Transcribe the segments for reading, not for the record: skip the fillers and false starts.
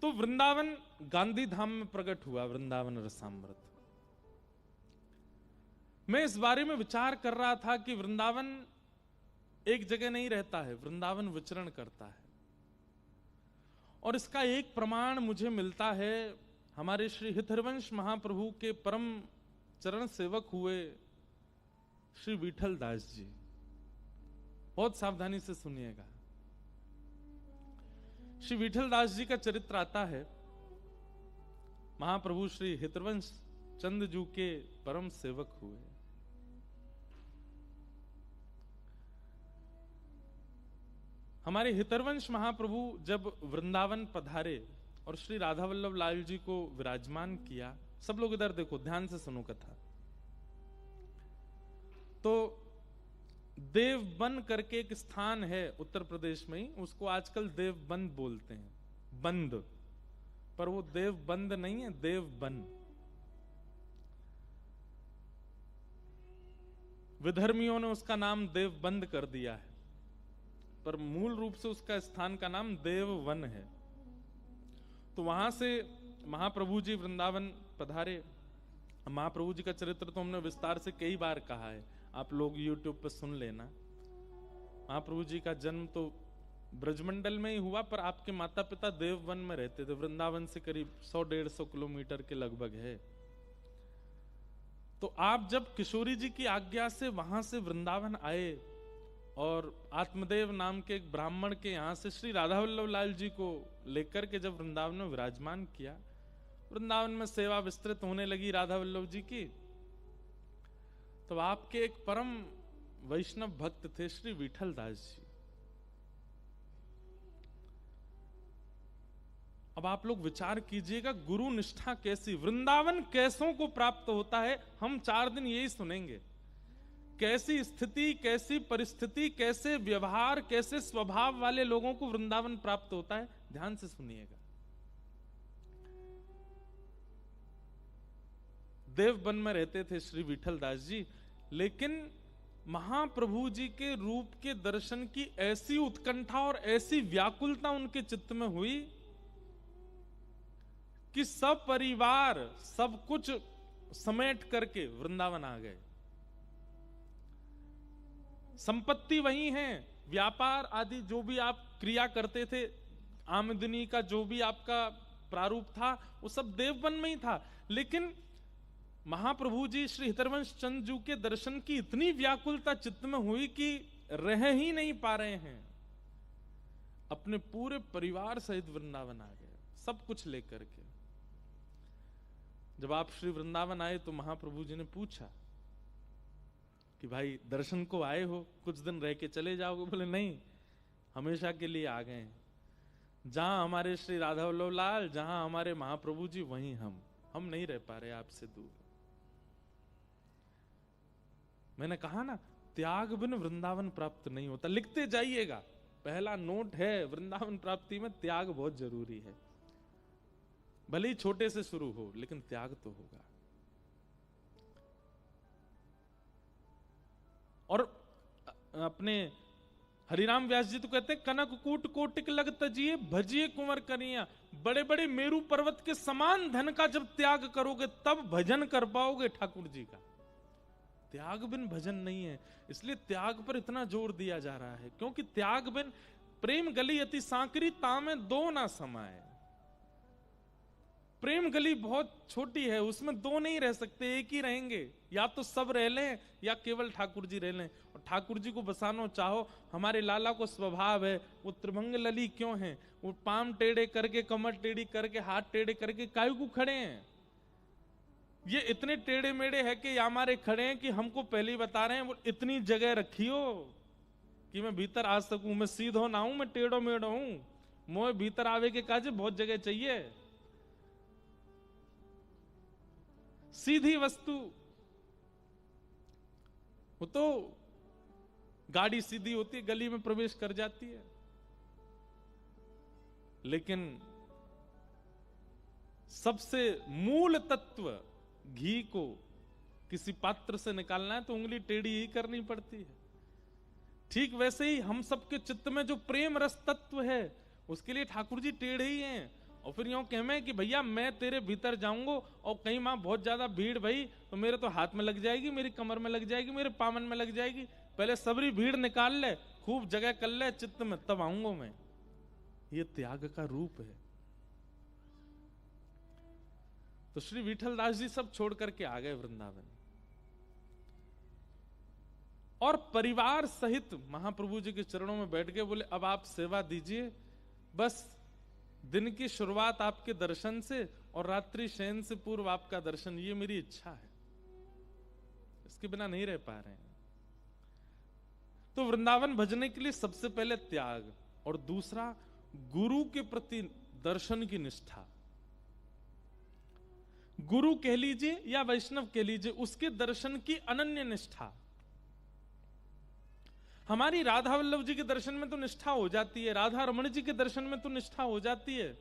तो वृंदावन गांधी धाम में प्रकट हुआ, वृंदावन रसामृत। मैं इस बारे में विचार कर रहा था कि वृंदावन एक जगह नहीं रहता है, वृंदावन विचरण करता है। और इसका एक प्रमाण मुझे मिलता है, हमारे श्री हितहरिवंश महाप्रभु के परम चरण सेवक हुए श्री विठल दास जी। बहुत सावधानी से सुनिएगा। श्री विठल दास जी का चरित्र आता है, महाप्रभु श्री हितहरिवंश चंद जू के परम सेवक हुए। हमारे हितहरिवंश महाप्रभु जब वृंदावन पधारे और श्री राधा वल्लभ लाल जी को विराजमान किया, सब लोग इधर देखो, ध्यान से सुनो कथा। तो देवबन करके एक स्थान है उत्तर प्रदेश में ही, उसको आजकल देवबंद बोलते हैं, बंद, पर वो देवबंद नहीं है, देवबन। विधर्मियों ने उसका नाम देवबंद कर दिया है, पर मूल रूप से उसका स्थान का नाम देववन है। तो वहां से महाप्रभु जी वृंदावन पधारे। महाप्रभु जी का चरित्र तो हमने विस्तार से कई बार कहा है, आप लोग YouTube पर सुन लेना। महाप्रभु जी का जन्म तो ब्रजमंडल में ही हुआ, पर आपके माता पिता देववन में रहते थे, वृंदावन से करीब 100-150 किलोमीटर के लगभग है। तो आप जब किशोरी जी की आज्ञा से वहां से वृंदावन आए और आत्मदेव नाम के एक ब्राह्मण के यहां से श्री राधा वल्लभ लाल जी को लेकर के जब वृंदावन में विराजमान किया, वृंदावन में सेवा विस्तृत होने लगी राधा वल्लभ जी की। तो आपके एक परम वैष्णव भक्त थे श्री विठल दास जी। अब आप लोग विचार कीजिएगा, गुरु निष्ठा कैसी, वृंदावन कैसों को प्राप्त होता है। हम 4 दिन यही सुनेंगे, कैसी स्थिति, कैसी परिस्थिति, कैसे व्यवहार, कैसे स्वभाव वाले लोगों को वृंदावन प्राप्त होता है। ध्यान से सुनिएगा। देवबन में रहते थे श्री विठल दास जी, लेकिन महाप्रभु जी के रूप के दर्शन की ऐसी उत्कंठा और ऐसी व्याकुलता उनके चित्त में हुई कि सब परिवार सब कुछ समेट करके वृंदावन आ गए। संपत्ति वही है, व्यापार आदि जो भी आप क्रिया करते थे, आमदनी का जो भी आपका प्रारूप था, वो सब देववन में ही था। लेकिन महाप्रभु जी श्री हितहरिवंश चंद जू के दर्शन की इतनी व्याकुलता चित्त में हुई कि रह ही नहीं पा रहे हैं, अपने पूरे परिवार सहित वृंदावन आ गए, सब कुछ लेकर के। जब आप श्री वृंदावन आए तो महाप्रभु जी ने पूछा कि भाई दर्शन को आए हो, कुछ दिन रह के चले जाओगे? बोले नहीं, हमेशा के लिए आ गए हैं। जहां हमारे श्री राधा वल्लभ लाल, जहां हमारे महाप्रभु जी, वहीं हम नहीं रह पा रहे आपसे दूर। मैंने कहा ना, त्याग बिन वृंदावन प्राप्त नहीं होता। लिखते जाइएगा, पहला नोट है, वृंदावन प्राप्ति में त्याग बहुत जरूरी है। भले ही छोटे से शुरू हो, लेकिन त्याग तो होगा। और अपने हरिराम व्यास जी तो कहते हैं, कनक कूट कोटिक लग तजिए, भजिए कुंवर करिया। बड़े बड़े मेरू पर्वत के समान धन का जब त्याग करोगे, तब भजन कर पाओगे ठाकुर जी का। त्याग बिन भजन नहीं है, इसलिए त्याग पर इतना जोर दिया जा रहा है, क्योंकि त्याग बिन प्रेम गली अति सांकरी, तामे दो ना समाये। प्रेम गली बहुत छोटी है, उसमें दो नहीं रह सकते, एक ही रहेंगे। या तो सब रह लें या केवल ठाकुर जी रह लें। और ठाकुर जी को बसानो चाहो, हमारे लाला को स्वभाव है, वो त्रिभंग लली क्यों हैं, वो पाम टेढ़े करके, कमर टेढ़ी करके, हाथ टेढ़े करके काहे को खड़े हैं? ये इतने टेढ़े मेढ़े है कि हमारे खड़े हैं कि हमको पहले ही बता रहे हैं, वो इतनी जगह रखियो कि मैं भीतर आ सकूं। मैं सीधो ना हूं, मैं टेढ़ो मेढ़ो हूं। मोए भीतर आवे के काजे बहुत जगह चाहिए। सीधी वस्तु, वो तो गाड़ी सीधी होती है, गली में प्रवेश कर जाती है। लेकिन सबसे मूल तत्व घी को किसी पात्र से निकालना है तो उंगली टेढ़ी ही करनी पड़ती है। ठीक वैसे ही हम सबके चित्त में जो प्रेम रस तत्व है, उसके लिए ठाकुर जी टेढ़े ही हैं। और फिर यूं कहमें कि भैया मैं तेरे भीतर जाऊंगा और कहीं मां बहुत ज्यादा भीड़ भई तो मेरे तो हाथ में लग जाएगी, मेरी कमर में लग जाएगी, मेरे पामन में लग जाएगी, पहले सबरी भीड़ निकाल ले, खूब जगह कर ले चित्त में, तब आऊंगा मैं। ये त्याग का रूप है। तो श्री विठलदास जी सब छोड़ करके आ गए वृंदावन और परिवार सहित महाप्रभु जी के चरणों में बैठ के बोले अब आप सेवा दीजिए, बस दिन की शुरुआत आपके दर्शन से और रात्रि शयन से पूर्व आपका दर्शन, ये मेरी इच्छा है, इसके बिना नहीं रह पा रहे हैं। तो वृंदावन भजने के लिए सबसे पहले त्याग और दूसरा गुरु के प्रति दर्शन की निष्ठा। गुरु कह लीजिए या वैष्णव कह लीजिए, उसके दर्शन की अनन्य निष्ठा। हमारी राधा वल्लभ जी के दर्शन में तो निष्ठा हो जाती है, राधा रमण जी के दर्शन में तो निष्ठा हो जाती है,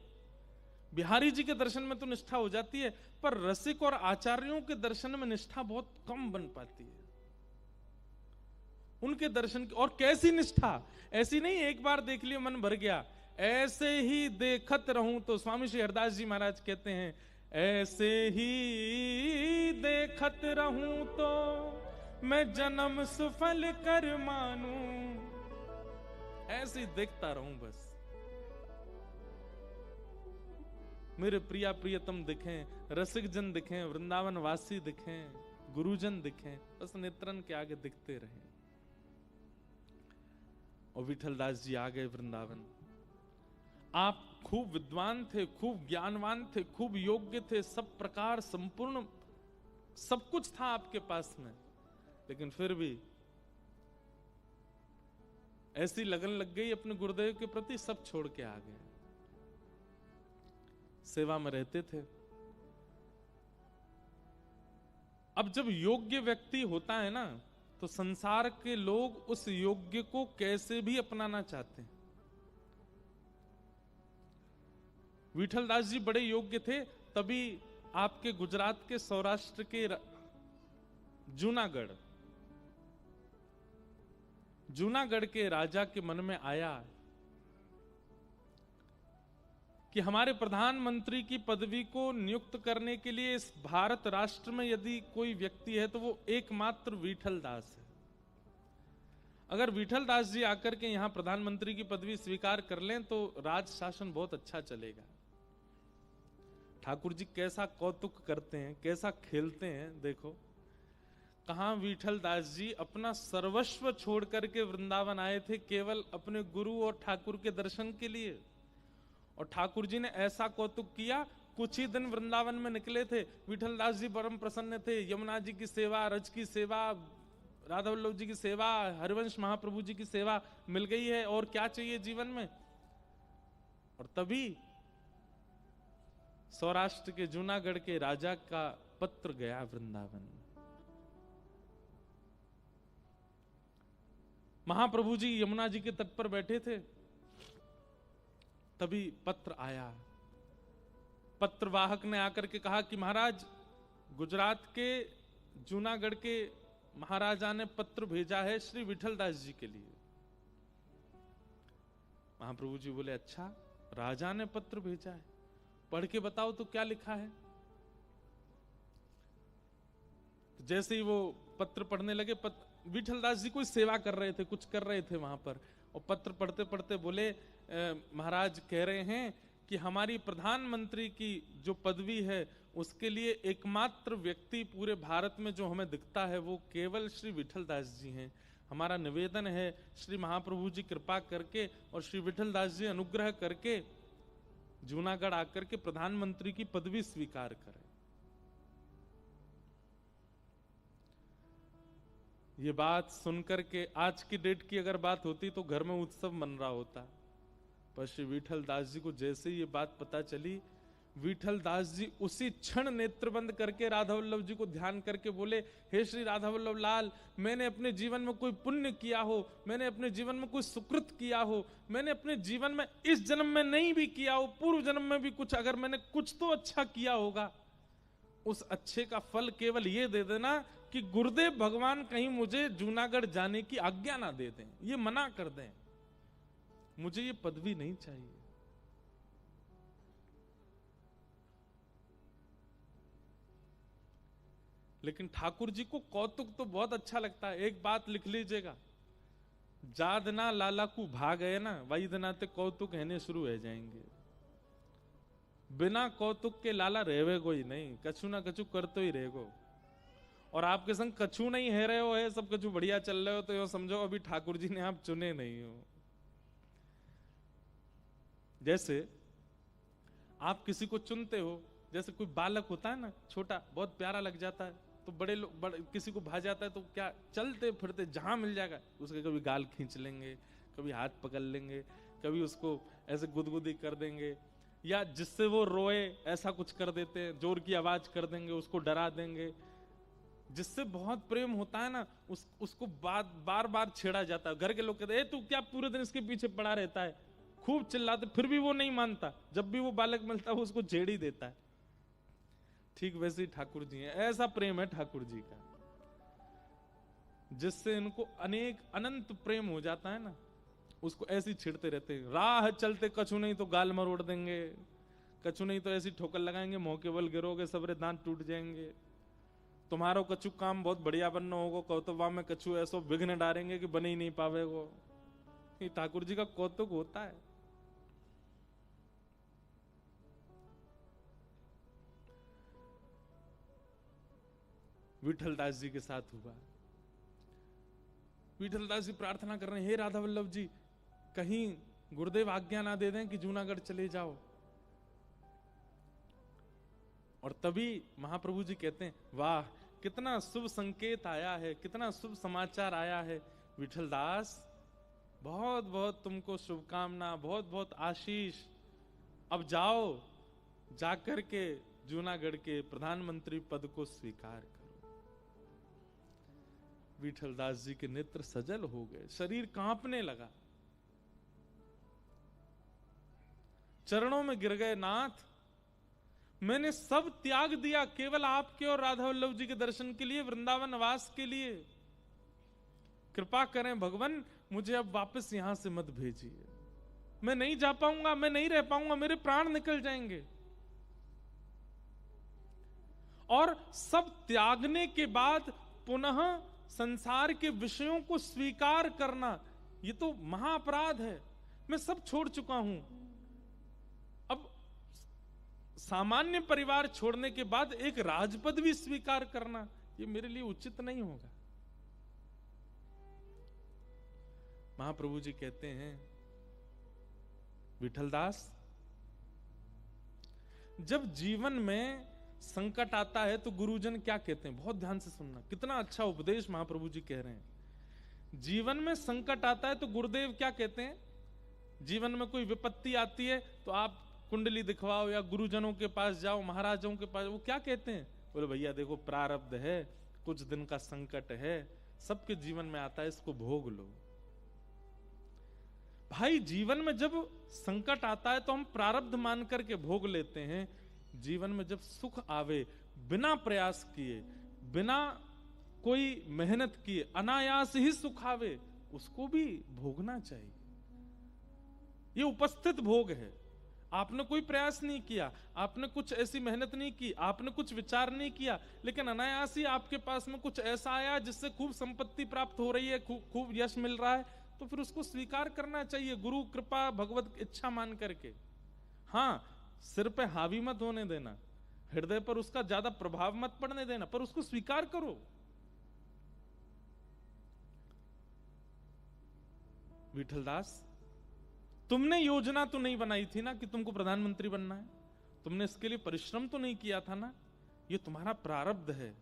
बिहारी जी के दर्शन में तो निष्ठा हो जाती है, पर रसिक और आचार्यों के दर्शन में निष्ठा बहुत कम बन पाती है। उनके दर्शन की, और कैसी निष्ठा, ऐसी नहीं एक बार देख लिया मन भर गया, ऐसे ही देखत रहूं तो स्वामी श्री हरदास जी महाराज कहते हैं, ऐसे ही देखत रहूं तो मैं जन्म सुफल कर मानूं, ऐसे देखता रहूं बस, मेरे प्रिया प्रियतम दिखें, रसिक जन दिखें, वृंदावन वासी दिखें, गुरुजन दिखें, बस नेत्रन के आगे दिखते रहें। और विठलदास जी आ गए वृंदावन। आप खूब विद्वान थे, खूब ज्ञानवान थे, खूब योग्य थे, सब प्रकार संपूर्ण सब कुछ था आपके पास में, लेकिन फिर भी ऐसी लगन लग गई अपने गुरुदेव के प्रति, सब छोड़ के आ गए। सेवा में रहते थे। अब जब योग्य व्यक्ति होता है ना, तो संसार के लोग उस योग्य को कैसे भी अपनाना चाहते हैं। विठलदास जी बड़े योग्य थे, तभी आपके गुजरात के सौराष्ट्र के जूनागढ़ के राजा के मन में आया कि हमारे प्रधानमंत्री की पदवी को नियुक्त करने के लिए इस भारत राष्ट्र में यदि कोई व्यक्ति है तो वो एकमात्र विठलदास है। अगर विठलदास जी आकर के यहां प्रधानमंत्री की पदवी स्वीकार कर लें तो राज शासन बहुत अच्छा चलेगा। ठाकुर जी कैसा कौतुक करते हैं, कैसा खेलते हैं, देखो कहां विठलदास जी अपना सर्वस्व छोड़ करके वृंदावन आए थे केवल अपने गुरु और ठाकुर के दर्शन के लिए, और ठाकुर जी ने ऐसा कौतुक किया। कुछ ही दिन वृंदावन में निकले थे, विठलदास जी परम प्रसन्न थे, यमुना जी की सेवा, रज की सेवा, राधा वल्लभ जी की सेवा, हरिवंश महाप्रभु जी की सेवा मिल गई है, और क्या चाहिए जीवन में। और तभी सौराष्ट्र के जूनागढ़ के राजा का पत्र गया वृंदावन। महाप्रभु जी यमुना जी के तट पर बैठे थे, तभी पत्र आया। पत्रवाहक ने आकर के कहा कि महाराज, गुजरात के जूनागढ़ के महाराजा ने पत्र भेजा है श्री विठलदास जी के लिए। महाप्रभु जी बोले, अच्छा राजा ने पत्र भेजा है, पढ़ के बताओ तो क्या लिखा है। तो जैसे ही वो पत्र पढ़ने लगे, विठलदास जी कोई सेवा कर रहे थे, कुछ कर रहे थे वहां पर, और पत्र पढ़ते पढ़ते बोले, महाराज कह रहे हैं कि हमारी प्रधानमंत्री की जो पदवी है उसके लिए एकमात्र व्यक्ति पूरे भारत में जो हमें दिखता है वो केवल श्री विठलदास जी हैं। हमारा निवेदन है श्री महाप्रभु जी कृपा करके और श्री विठलदास जी अनुग्रह करके जूनागढ़ आकर के प्रधानमंत्री की पदवी स्वीकार करें। ये बात सुनकर के आज की डेट की अगर बात होती तो घर में उत्सव मन रहा होता, पर श्री विठलदास जी को जैसे ये बात पता चली, विठलदास जी उसी क्षण नेत्र बंद करके राधा वल्लभ जी को ध्यान करके बोले, हे श्री राधा वल्लभ लाल, मैंने अपने जीवन में कोई पुण्य किया हो, मैंने अपने जीवन में कोई सुकृत किया हो, मैंने अपने जीवन में इस जन्म में नहीं भी किया हो, पूर्व जन्म में भी कुछ, अगर मैंने कुछ तो अच्छा किया होगा, उस अच्छे का फल केवल ये दे देना कि गुरुदेव भगवान कहीं मुझे जूनागढ़ जाने की आज्ञा ना दे दें, ये मना कर दें, मुझे ये पदवी नहीं चाहिए। लेकिन ठाकुर जी को कौतुक तो बहुत अच्छा लगता है। एक बात लिख लीजिएगा, जादना लाला को भाग है ना, वैदना ते कौतुक कहने शुरू हो जाएंगे। बिना कौतुक के लाला रहवे कोई नहीं, कछु ना कछु कर तो ही रहेगो। और आपके संग कछु नहीं है रहे हो, है सब कछु बढ़िया चल रहे हो, तो यो समझो अभी ठाकुर जी ने आप चुने नहीं हो। जैसे आप किसी को चुनते हो, जैसे कोई बालक होता है ना छोटा, बहुत प्यारा लग जाता है, तो बड़े लोग किसी को भा जाता है तो क्या चलते फिरते जहां मिल जाएगा उसके कभी गाल खींच लेंगे, कभी हाथ पकड़ लेंगे, कभी उसको ऐसे गुदगुदी कर देंगे, या जिससे वो रोए ऐसा कुछ कर देते हैं, जोर की आवाज कर देंगे, उसको डरा देंगे। जिससे बहुत प्रेम होता है ना उसको बार बार छेड़ा जाता है। घर के लोग कहते हैं तू क्या पूरे दिन इसके पीछे पड़ा रहता है, खूब चिल्लाते, फिर भी वो नहीं मानता। जब भी वो बालक मिलता है वो उसको छेड़ ही देता है। ठीक वैसे ही ठाकुर जी हैं, ऐसा प्रेम है ठाकुर जी का जिससे इनको अनंत प्रेम हो जाता है ना, उसको ऐसे ही छिड़ते रहते हैं। राह चलते कछु नहीं तो गाल मरोड़ देंगे, कछु नहीं तो ऐसी ठोकर लगाएंगे, मौके बल गिरोगे, सबरे दांत टूट जाएंगे। तुम्हारो कछु काम बहुत बढ़िया बनना होगा, कौतुबा में कछु ऐसो विघ्न डालेंगे कि बन ही नहीं पावेगो। ये ठाकुर जी का कौतुक होता है। विठलदास जी के साथ हुआ। विठलदास जी प्रार्थना कर रहे हैं, हे राधा वल्लभ जी, कहीं गुरुदेव आज्ञा ना दे दें कि जूनागढ़ चले जाओ। और तभी महाप्रभु जी कहते हैं, वाह कितना शुभ संकेत आया है, कितना शुभ समाचार आया है विठलदास, बहुत बहुत तुमको शुभकामना, बहुत बहुत आशीष। अब जाओ, जाकर के जूनागढ़ के प्रधानमंत्री पद को स्वीकार करो। विठलदास जी के नेत्र सजल हो गए, शरीर कांपने लगा, चरणों में गिर गए, नाथ मैंने सब त्याग दिया केवल आपके और राधा वल्लभ जी के दर्शन के लिए, वृंदावन वास के लिए। कृपा करें भगवान, मुझे अब वापस यहां से मत भेजिए, मैं नहीं जा पाऊंगा, मैं नहीं रह पाऊंगा, मेरे प्राण निकल जाएंगे। और सब त्यागने के बाद पुनः संसार के विषयों को स्वीकार करना, ये तो महाअपराध है। मैं सब छोड़ चुका हूं, अब सामान्य परिवार छोड़ने के बाद एक राजपद भी स्वीकार करना, ये मेरे लिए उचित नहीं होगा। महाप्रभु जी कहते हैं, विठलदास, जब जीवन में संकट आता है तो गुरुजन क्या कहते हैं, बहुत ध्यान से सुनना, कितना अच्छा उपदेश महाप्रभु जी कह रहे हैं। जीवन में संकट आता है तो गुरुदेव क्या कहते हैं, जीवन में कोई विपत्ति आती है तो आप कुंडली दिखवाओ या गुरुजनों के पास जाओ, महाराजों के पास, वो क्या कहते हैं, बोले भैया देखो प्रारब्ध है, कुछ दिन का संकट है, सबके जीवन में आता है, इसको भोग लो। भाई जीवन में जब संकट आता है तो हम प्रारब्ध मान करके भोग लेते हैं। जीवन में जब सुख आवे, बिना प्रयास किए, बिना कोई मेहनत किए, अनायास ही सुख आवे, उसको भी भोगना चाहिए। ये उपस्थित भोग है, आपने कोई प्रयास नहीं किया, आपने कुछ ऐसी मेहनत नहीं की, आपने कुछ विचार नहीं किया, लेकिन अनायास ही आपके पास में कुछ ऐसा आया जिससे खूब संपत्ति प्राप्त हो रही है, खूब यश मिल रहा है, तो फिर उसको स्वीकार करना चाहिए, गुरु कृपा भगवत इच्छा मान करके। हाँ, सिर पे हावी मत होने देना, हृदय पर उसका ज्यादा प्रभाव मत पड़ने देना, पर उसको स्वीकार करो। विठलदास, तुमने योजना तो नहीं बनाई थी ना कि तुमको प्रधानमंत्री बनना है, तुमने इसके लिए परिश्रम तो नहीं किया था ना, ये तुम्हारा प्रारब्ध है,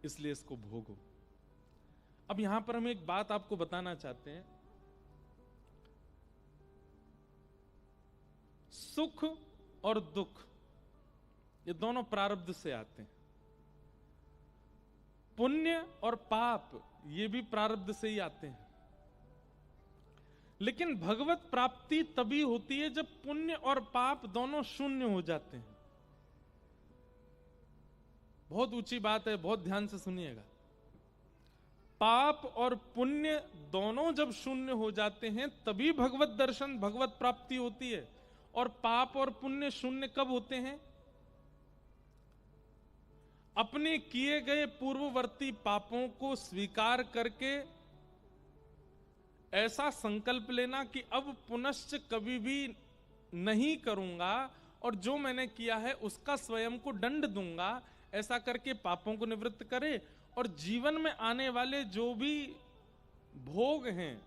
इसलिए इसको भोगो। अब यहां पर हम एक बात आपको बताना चाहते हैं, सुख और दुख ये दोनों प्रारब्ध से आते हैं, पुण्य और पाप ये भी प्रारब्ध से ही आते हैं। लेकिन भगवत प्राप्ति तभी होती है जब पुण्य और पाप दोनों शून्य हो जाते हैं। बहुत ऊंची बात है, बहुत ध्यान से सुनिएगा। पाप और पुण्य दोनों जब शून्य हो जाते हैं तभी भगवत दर्शन, भगवत प्राप्ति होती है। और पाप और पुण्य शून्य कब होते हैं? अपने किए गए पूर्ववर्ती पापों को स्वीकार करके ऐसा संकल्प लेना कि अब पुनश्च कभी भी नहीं करूंगा और जो मैंने किया है उसका स्वयं को दंड दूंगा, ऐसा करके पापों को निवृत्त करे और जीवन में आने वाले जो भी भोग हैं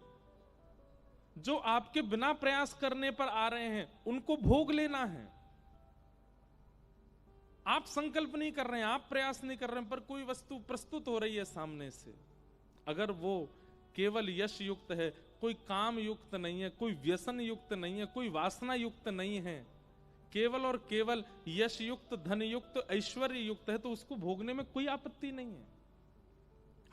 जो आपके बिना प्रयास करने पर आ रहे हैं उनको भोग लेना है। आप संकल्प नहीं कर रहे हैं, आप प्रयास नहीं कर रहे हैं, पर कोई वस्तु प्रस्तुत हो रही है सामने से, अगर वो केवल यश युक्त है, कोई काम युक्त नहीं है, कोई व्यसन युक्त नहीं है, कोई वासना युक्त नहीं है, केवल और केवल यश युक्त, धन युक्त, ऐश्वर्य युक्त है, तो उसको भोगने में कोई आपत्ति नहीं है।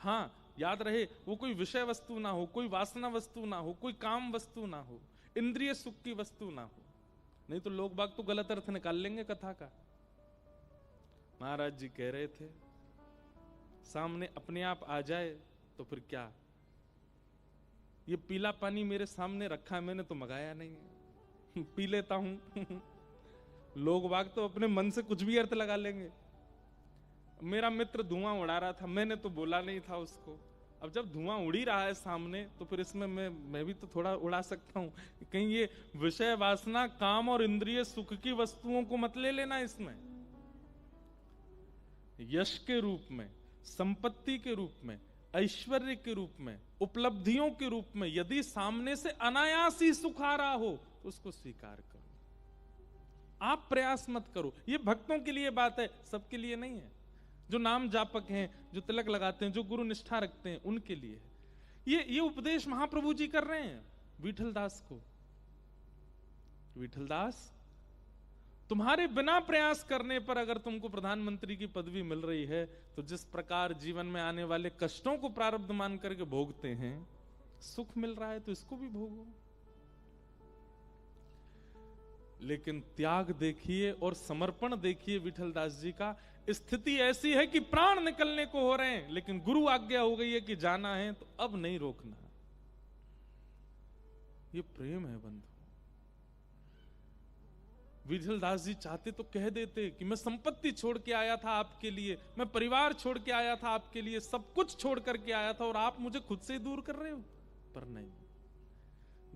हाँ, याद रहे वो कोई विषय वस्तु ना हो, कोई वासना वस्तु ना हो, कोई काम वस्तु ना हो, इंद्रिय सुख की वस्तु ना हो, नहीं तो लोग बाग तो गलत अर्थ निकाल लेंगे कथा का। महाराज जी कह रहे थे सामने अपने आप आ जाए तो फिर क्या, ये पीला पानी मेरे सामने रखा है, मैंने तो मंगाया नहीं है, पी लेता हूं। लोग बाग तो अपने मन से कुछ भी अर्थ लगा लेंगे। मेरा मित्र धुआं उड़ा रहा था, मैंने तो बोला नहीं था उसको। अब जब धुआं उड़ ही रहा है सामने तो फिर इसमें मैं भी तो थोड़ा उड़ा सकता हूं। कहीं ये विषय वासना, काम और इंद्रिय सुख की वस्तुओं को मत ले लेना। इसमें यश के रूप में, संपत्ति के रूप में, ऐश्वर्य के रूप में, उपलब्धियों के रूप में यदि सामने से अनायास ही सुख आ रहा हो तो उसको स्वीकार करो, आप प्रयास मत करो। ये भक्तों के लिए बात है, सबके लिए नहीं है। जो नाम जापक हैं, जो तिलक लगाते हैं, जो गुरु निष्ठा रखते हैं, उनके लिए ये उपदेश महाप्रभु जी कर रहे हैं विठल दास को। विठल दास, तुम्हारे बिना प्रयास करने पर अगर तुमको प्रधानमंत्री की पदवी मिल रही है तो जिस प्रकार जीवन में आने वाले कष्टों को प्रारब्ध मान करके भोगते हैं, सुख मिल रहा है तो इसको भी भोगो। लेकिन त्याग देखिए और समर्पण देखिए विठल दास जी का। स्थिति ऐसी है कि प्राण निकलने को हो रहे हैं, लेकिन गुरु आज्ञा हो गई है कि जाना है तो अब नहीं रोकना। ये प्रेम है बंधु। विठल दास जी चाहते तो कह देते कि मैं संपत्ति छोड़ के आया था आपके लिए, मैं परिवार छोड़ के आया था आपके लिए, सब कुछ छोड़ करके आया था और आप मुझे खुद से दूर कर रहे हो। पर नहीं,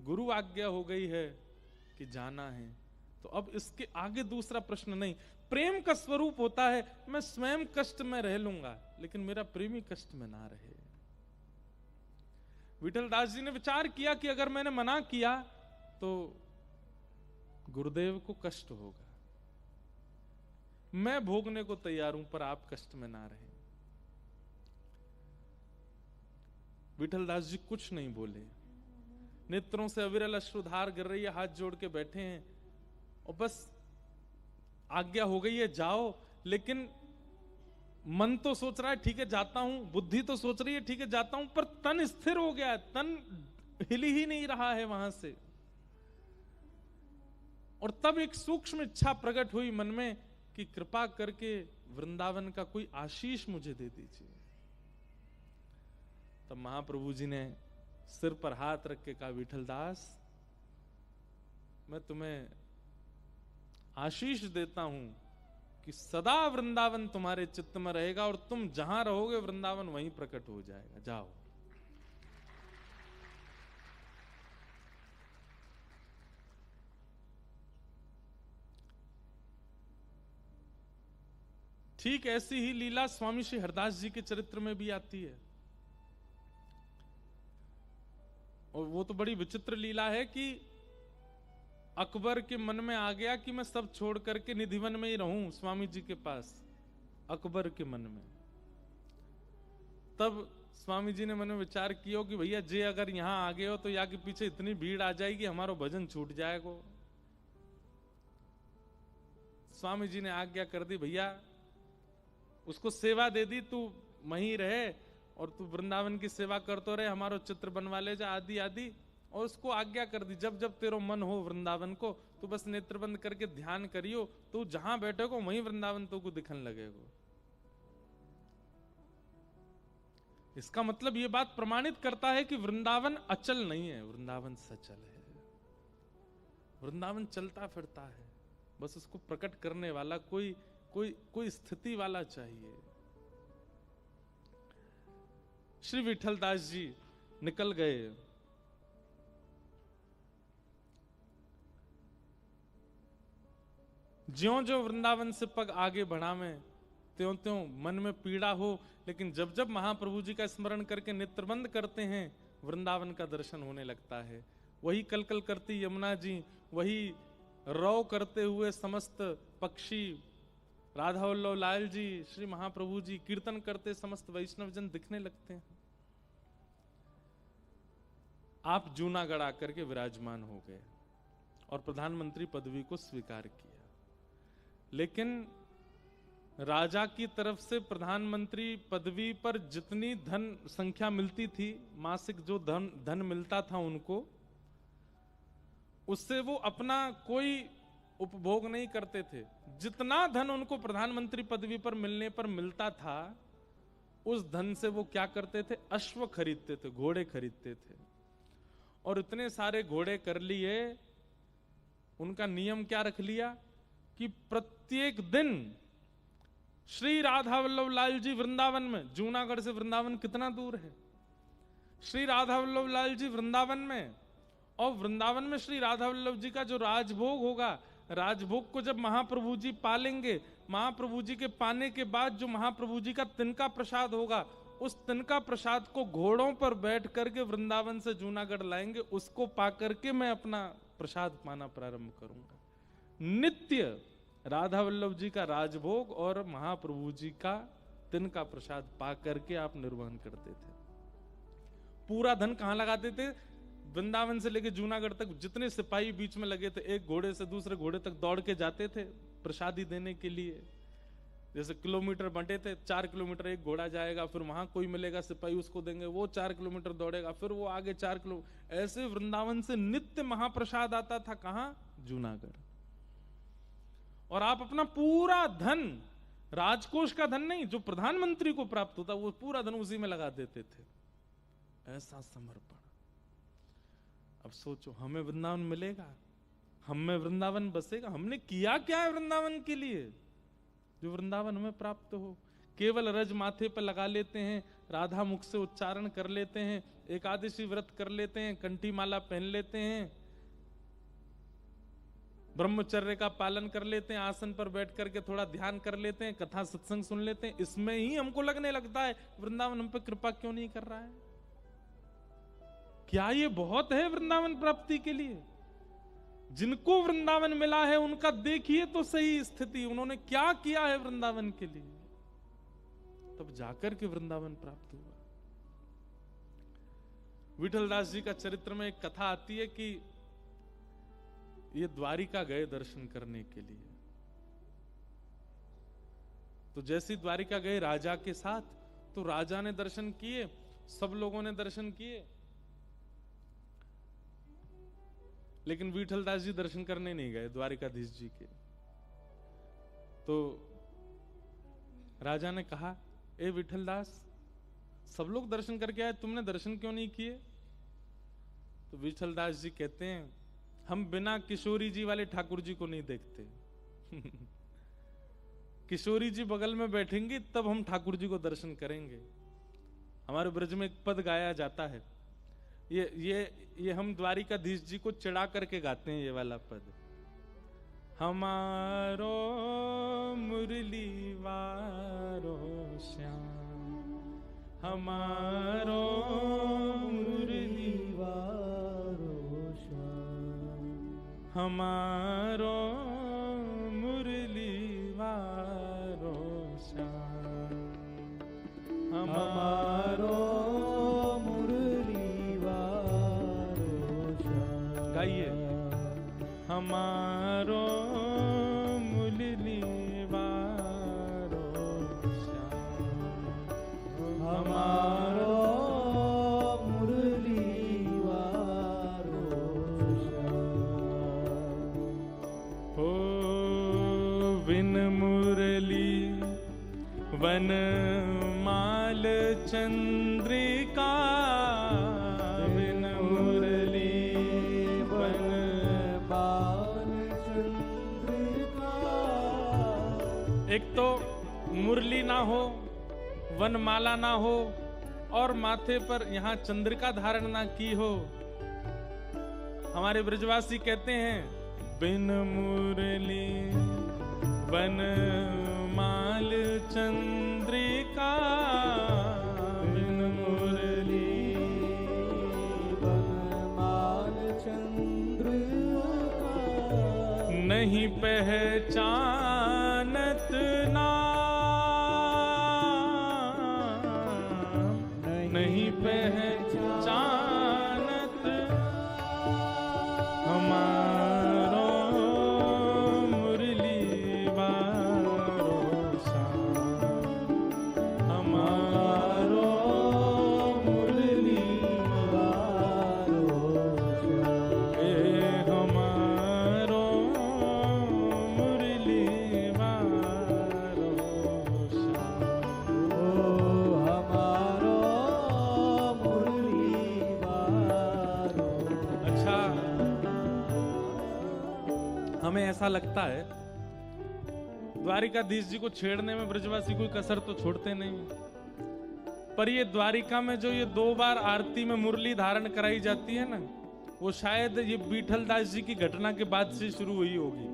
गुरु आज्ञा हो गई है कि जाना है तो अब इसके आगे दूसरा प्रश्न नहीं। प्रेम का स्वरूप होता है मैं स्वयं कष्ट में रह लूंगा लेकिन मेरा प्रेमी कष्ट में ना रहे। विठल दास जी ने विचार किया कि अगर मैंने मना किया तो गुरुदेव को कष्ट होगा, मैं भोगने को तैयार हूं पर आप कष्ट में ना रहे। विठल दास जी कुछ नहीं बोले, नेत्रों से अविरल अश्रुधार गिर रही है, हाथ जोड़ के बैठे हैं और बस आज्ञा हो गई है जाओ। लेकिन मन तो सोच रहा है ठीक है जाता हूं, बुद्धि तो सोच रही है ठीक है जाता हूं, पर तन स्थिर हो गया है, तन हिल ही नहीं रहा है वहां से। और तब एक सूक्ष्म इच्छा प्रकट हुई मन में कि कृपा करके वृंदावन का कोई आशीष मुझे दे दीजिए। तब महाप्रभु जी ने सिर पर हाथ रख के कहा, विठल दास मैं तुम्हें आशीष देता हूं कि सदा वृंदावन तुम्हारे चित्त में रहेगा और तुम जहां रहोगे वृंदावन वहीं प्रकट हो जाएगा, जाओ। ठीक ऐसी ही लीला स्वामी श्री हरदास जी के चरित्र में भी आती है और वो तो बड़ी विचित्र लीला है कि अकबर के मन में आ गया कि मैं सब छोड़ करके निधिवन में ही रहूं स्वामी जी के पास, अकबर के मन में। तब स्वामी जी ने मन में विचार किया कि भैया जे अगर यहां आ गए हो तो यहाँ के पीछे इतनी भीड़ आ जाएगी हमारा भजन छूट जाएगा। स्वामी जी ने आज्ञा कर दी, भैया उसको सेवा दे दी, तू वहीं रहे और तू वृंदावन की सेवा करते रहे, हमारा चित्र बनवा ले जा आदि आदि। और उसको आज्ञा कर दी जब जब तेरा मन हो वृंदावन को तो बस नेत्र बंद करके ध्यान करियो, तू जहां बैठेगो वहीं वृंदावन तुमको दिखने लगेगा। इसका मतलब ये बात प्रमाणित करता है कि वृंदावन अचल नहीं है, वृंदावन सचल है। वृंदावन चलता फिरता है, बस उसको प्रकट करने वाला कोई कोई स्थिति वाला चाहिए। श्री विठलदास जी निकल गए। ज्यों ज्यों वृंदावन से पग आगे बढ़ावे त्यों त्यों मन में पीड़ा हो, लेकिन जब जब महाप्रभु जी का स्मरण करके नेत्र बंद करते हैं वृंदावन का दर्शन होने लगता है। वही कल कल करती यमुना जी, वही रौ करते हुए समस्त पक्षी, राधा वल्लभ लाल जी, श्री महाप्रभु जी, कीर्तन करते समस्त वैष्णव जन दिखने लगते हैं। आप जूनागढ़ आकर के विराजमान हो गए और प्रधानमंत्री पदवी को स्वीकार किया। लेकिन राजा की तरफ से प्रधानमंत्री पदवी पर जितनी धन संख्या मिलती थी, मासिक जो धन मिलता था उनको, उससे वो अपना कोई उपभोग नहीं करते थे। जितना धन उनको प्रधानमंत्री पदवी पर मिलने पर मिलता था, उस धन से वो क्या करते थे? अश्व खरीदते थे, घोड़े खरीदते थे। और इतने सारे घोड़े कर लिए, उनका नियम क्या रख लिया कि प्रत्येक दिन श्री राधा वल्लभ लाल जी वृंदावन में, जूनागढ़ से वृंदावन कितना दूर है, श्री राधा वल्लभ लाल जी वृंदावन में, और वृंदावन में श्री राधा वल्लभ जी का जो राजभोग होगा, राजभोग को जब महाप्रभु जी पालेंगे, महाप्रभु जी के पाने के बाद जो महाप्रभु जी का तिनका प्रसाद होगा, उस तिनका प्रसाद को घोड़ों पर बैठ करके वृंदावन से जूनागढ़ लाएंगे, उसको पा करके मैं अपना प्रसाद पाना प्रारंभ करूंगा। नित्य राधा वल्लभ जी का राजभोग और महाप्रभु जी का तिनका प्रसाद पा करके आप निर्वहन करते थे। पूरा धन कहां लगाते थे? वृंदावन से लेके जूनागढ़ तक जितने सिपाही बीच में लगे थे, एक घोड़े से दूसरे घोड़े तक दौड़ के जाते थे प्रसादी देने के लिए। जैसे किलोमीटर बंटे थे, 4 किलोमीटर एक घोड़ा जाएगा, फिर वहां कोई मिलेगा सिपाही, उसको देंगे, वो 4 किलोमीटर दौड़ेगा, फिर वो आगे 4 किलोमीटर, ऐसे वृंदावन से नित्य महाप्रसाद आता था। कहां? जूनागढ़। और आप अपना पूरा धन, राजकोष का धन नहीं, जो प्रधानमंत्री को प्राप्त होता, वो पूरा धन उसी में लगा देते थे। ऐसा समर्पण। अब सोचो, हमें वृंदावन मिलेगा, हमें वृंदावन बसेगा, हमने किया क्या है वृंदावन के लिए जो वृंदावन हमें प्राप्त हो? केवल रज माथे पर लगा लेते हैं, राधा मुख से उच्चारण कर लेते हैं, एकादशी व्रत कर लेते हैं, कंठी माला पहन लेते हैं, ब्रह्मचर्य का पालन कर लेते हैं, आसन पर बैठ करके थोड़ा ध्यान कर लेते हैं, कथा सत्संग सुन लेते हैं, इसमें ही हमको लगने लगता है वृंदावन हम पे कृपा क्यों नहीं कर रहा है? क्या ये बहुत है वृंदावन प्राप्ति के लिए? जिनको वृंदावन मिला है उनका देखिए तो सही स्थिति, उन्होंने क्या किया है वृंदावन के लिए, तब जाकर के वृंदावन प्राप्त हुआ। विठलदास जी का चरित्र में एक कथा आती है कि ये द्वारिका गए दर्शन करने के लिए। तो जैसे द्वारिका गए राजा के साथ, तो राजा ने दर्शन किए, सब लोगों ने दर्शन किए, लेकिन विठलदास जी दर्शन करने नहीं गए द्वारिकाधीश जी के। तो राजा ने कहा, ए विठलदास, सब लोग दर्शन करके आए, तुमने दर्शन क्यों नहीं किए? तो विठलदास जी कहते हैं, हम बिना किशोरी जी वाले ठाकुर जी को नहीं देखते। किशोरी जी बगल में बैठेंगी तब हम ठाकुर जी को दर्शन करेंगे। हमारे ब्रज में एक पद गाया जाता है, ये हम द्वारिकाधीश जी को चिढ़ा करके गाते हैं ये वाला पद। हमारो मुरली वारो श्याम, हमारो मुरली वारो श्याम, हमारो मुरली वारो श्याम, हमारो गाइए, हमारो मुरली वारो श्याम, हमारो मुरली वारो श्याम। हो विन मुरली वन माल चंद्रिका, एक तो मुरली ना हो, वनमाला ना हो, और माथे पर यहाँ चंद्रिका धारण ना की हो। हमारे ब्रजवासी कहते हैं, बिन मुरली वनमाल चंद्रिका, बिन मुरली वनमाल चंद्रिका, नहीं पहचानत नाम, नहीं पहचानत हमारो मुरली वारो श्याम, हमारो मुरली वारो श्याम, हमारो मुरली वारो श्याम, ओ हमारो मुरली वारो। अच्छा, हमें ऐसा लगता है द्वारिकाधीश जी को छेड़ने में ब्रजवासी कोई कसर तो छोड़ते नहीं, पर ये द्वारिका में जो ये 2 बार आरती में मुरली धारण कराई जाती है ना, वो शायद ये बीठलदास जी की घटना के बाद से शुरू हुई होगी।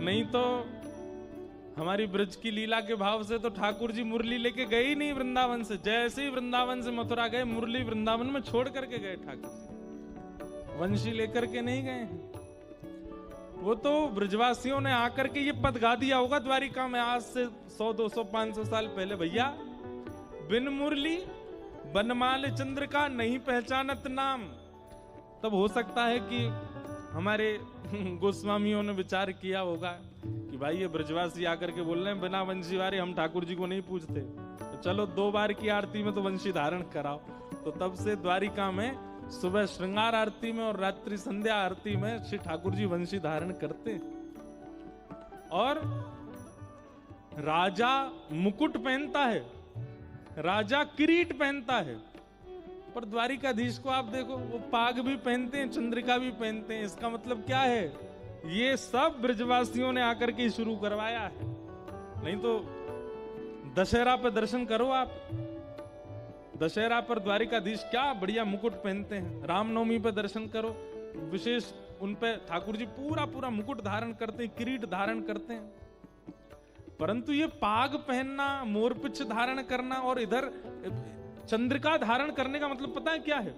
नहीं तो हमारी ब्रज की लीला के भाव से तो ठाकुर जी मुरली लेके गए ही नहीं वृंदावन से। जैसे ही वृंदावन से मथुरा गए, मुरली वृंदावन में छोड़ करके गए ठाकुर जी, वंशी लेकर के नहीं गए। वो तो ब्रजवासियों ने आकर के ये पद गा दिया होगा द्वारिका में आज से 100, 200, 500 साल पहले, भैया बिन मुरली बनमाल चंद्रिका, नहीं पहचानत नाम। तब हो सकता है कि हमारे गोस्वामियों ने विचार किया होगा कि भाई ये ब्रजवासी आकर के बोल रहे हैं बिना वंशी वारे हम ठाकुर जी को नहीं पूछते, तो चलो 2 बार की आरती में तो वंशी धारण कराओ। तो तब से द्वारिका में सुबह श्रृंगार आरती में और रात्रि संध्या आरती में श्री ठाकुर जी वंशी धारण करते। और राजा मुकुट पहनता है, राजा किरीट पहनता है, पर द्वारिकाधीश को आप देखो, वो पाग भी पहनते हैं, चंद्रिका भी पहनते हैं। इसका मतलब क्या है? ये सब ब्रजवासियों ने आकर के शुरू करवाया है। नहीं तो दशहरा पे दर्शन करो आप, दशहरा पर द्वारिकाधीश क्या बढ़िया मुकुट पहनते हैं। रामनवमी पे दर्शन करो, विशेष उन पे ठाकुर जी पूरा पूरा मुकुट धारण करते हैं, किरीट धारण करते हैं। परंतु ये पाग पहनना, मोरपिच्छ धारण करना और इधर चंद्रिका धारण करने का मतलब पता है क्या है?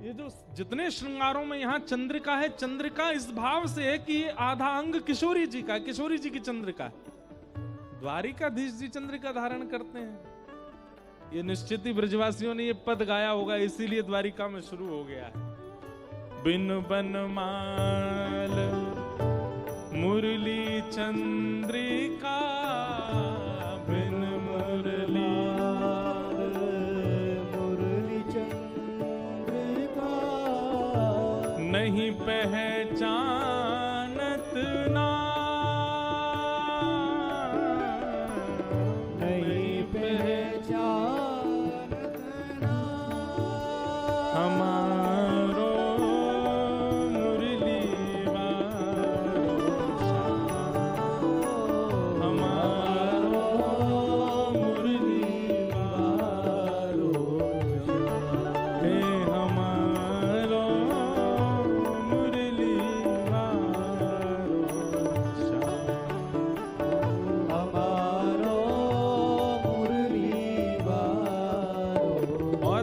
ये जो जितने श्रृंगारों में यहाँ चंद्रिका है, चंद्रिका इस भाव से है कि ये आधा अंग किशोरी जी का, किशोरी जी की चंद्रिका है। द्वारिकाधीश जी चंद्रिका धारण करते हैं। ये निश्चित ही ब्रजवासियों ने ये पद गाया होगा, इसीलिए द्वारिका में शुरू हो गया है। बिन बनमाल मुरली चंद्रिका, बिन मुरली मुरली चंद्रिका, नहीं पहचानत नाम, नहीं पहचानत नाम, हमारो मुरली वारो श्याम, हमारो मुरली वारो श्याम, हे हमारो मुरली वारो श्याम, हमारो मुरली वारो। और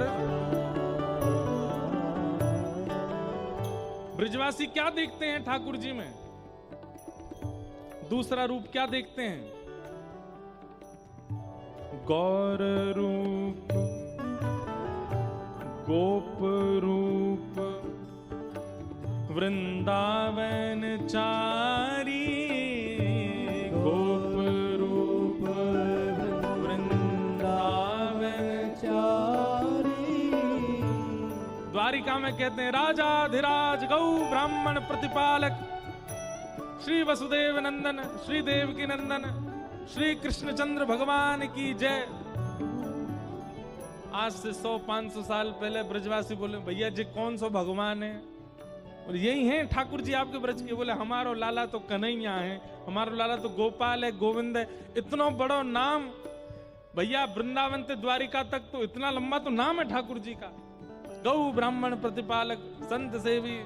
ब्रजवासी क्या देखते हैं ठाकुर जी में? दूसरा रूप क्या देखते हैं? गौर रूप, गोप रूप, वृंदावन चारी, गोप रूप वृंदावन चारी। द्वारिका में कहते हैं राजाधिराज गौ ब्राह्मण प्रतिपालक श्री वसुदेव नंदन, श्री देवकी नंदन, श्री कृष्णचंद्र भगवान की जय। आज से 100-500 साल पहले ब्रजवासी बोले भैया जी कौन सा भगवान है? और यही है ठाकुर जी आपके ब्रज के। बोले हमारो लाला तो कन्हैया है, हमारो लाला तो गोपाल है, गोविंद है। इतना बड़ा नाम भैया, वृंदावन से द्वारिका तक तो इतना लंबा तो नाम है ठाकुर जी का। गौ ब्राह्मण प्रतिपालक, संत सेवी,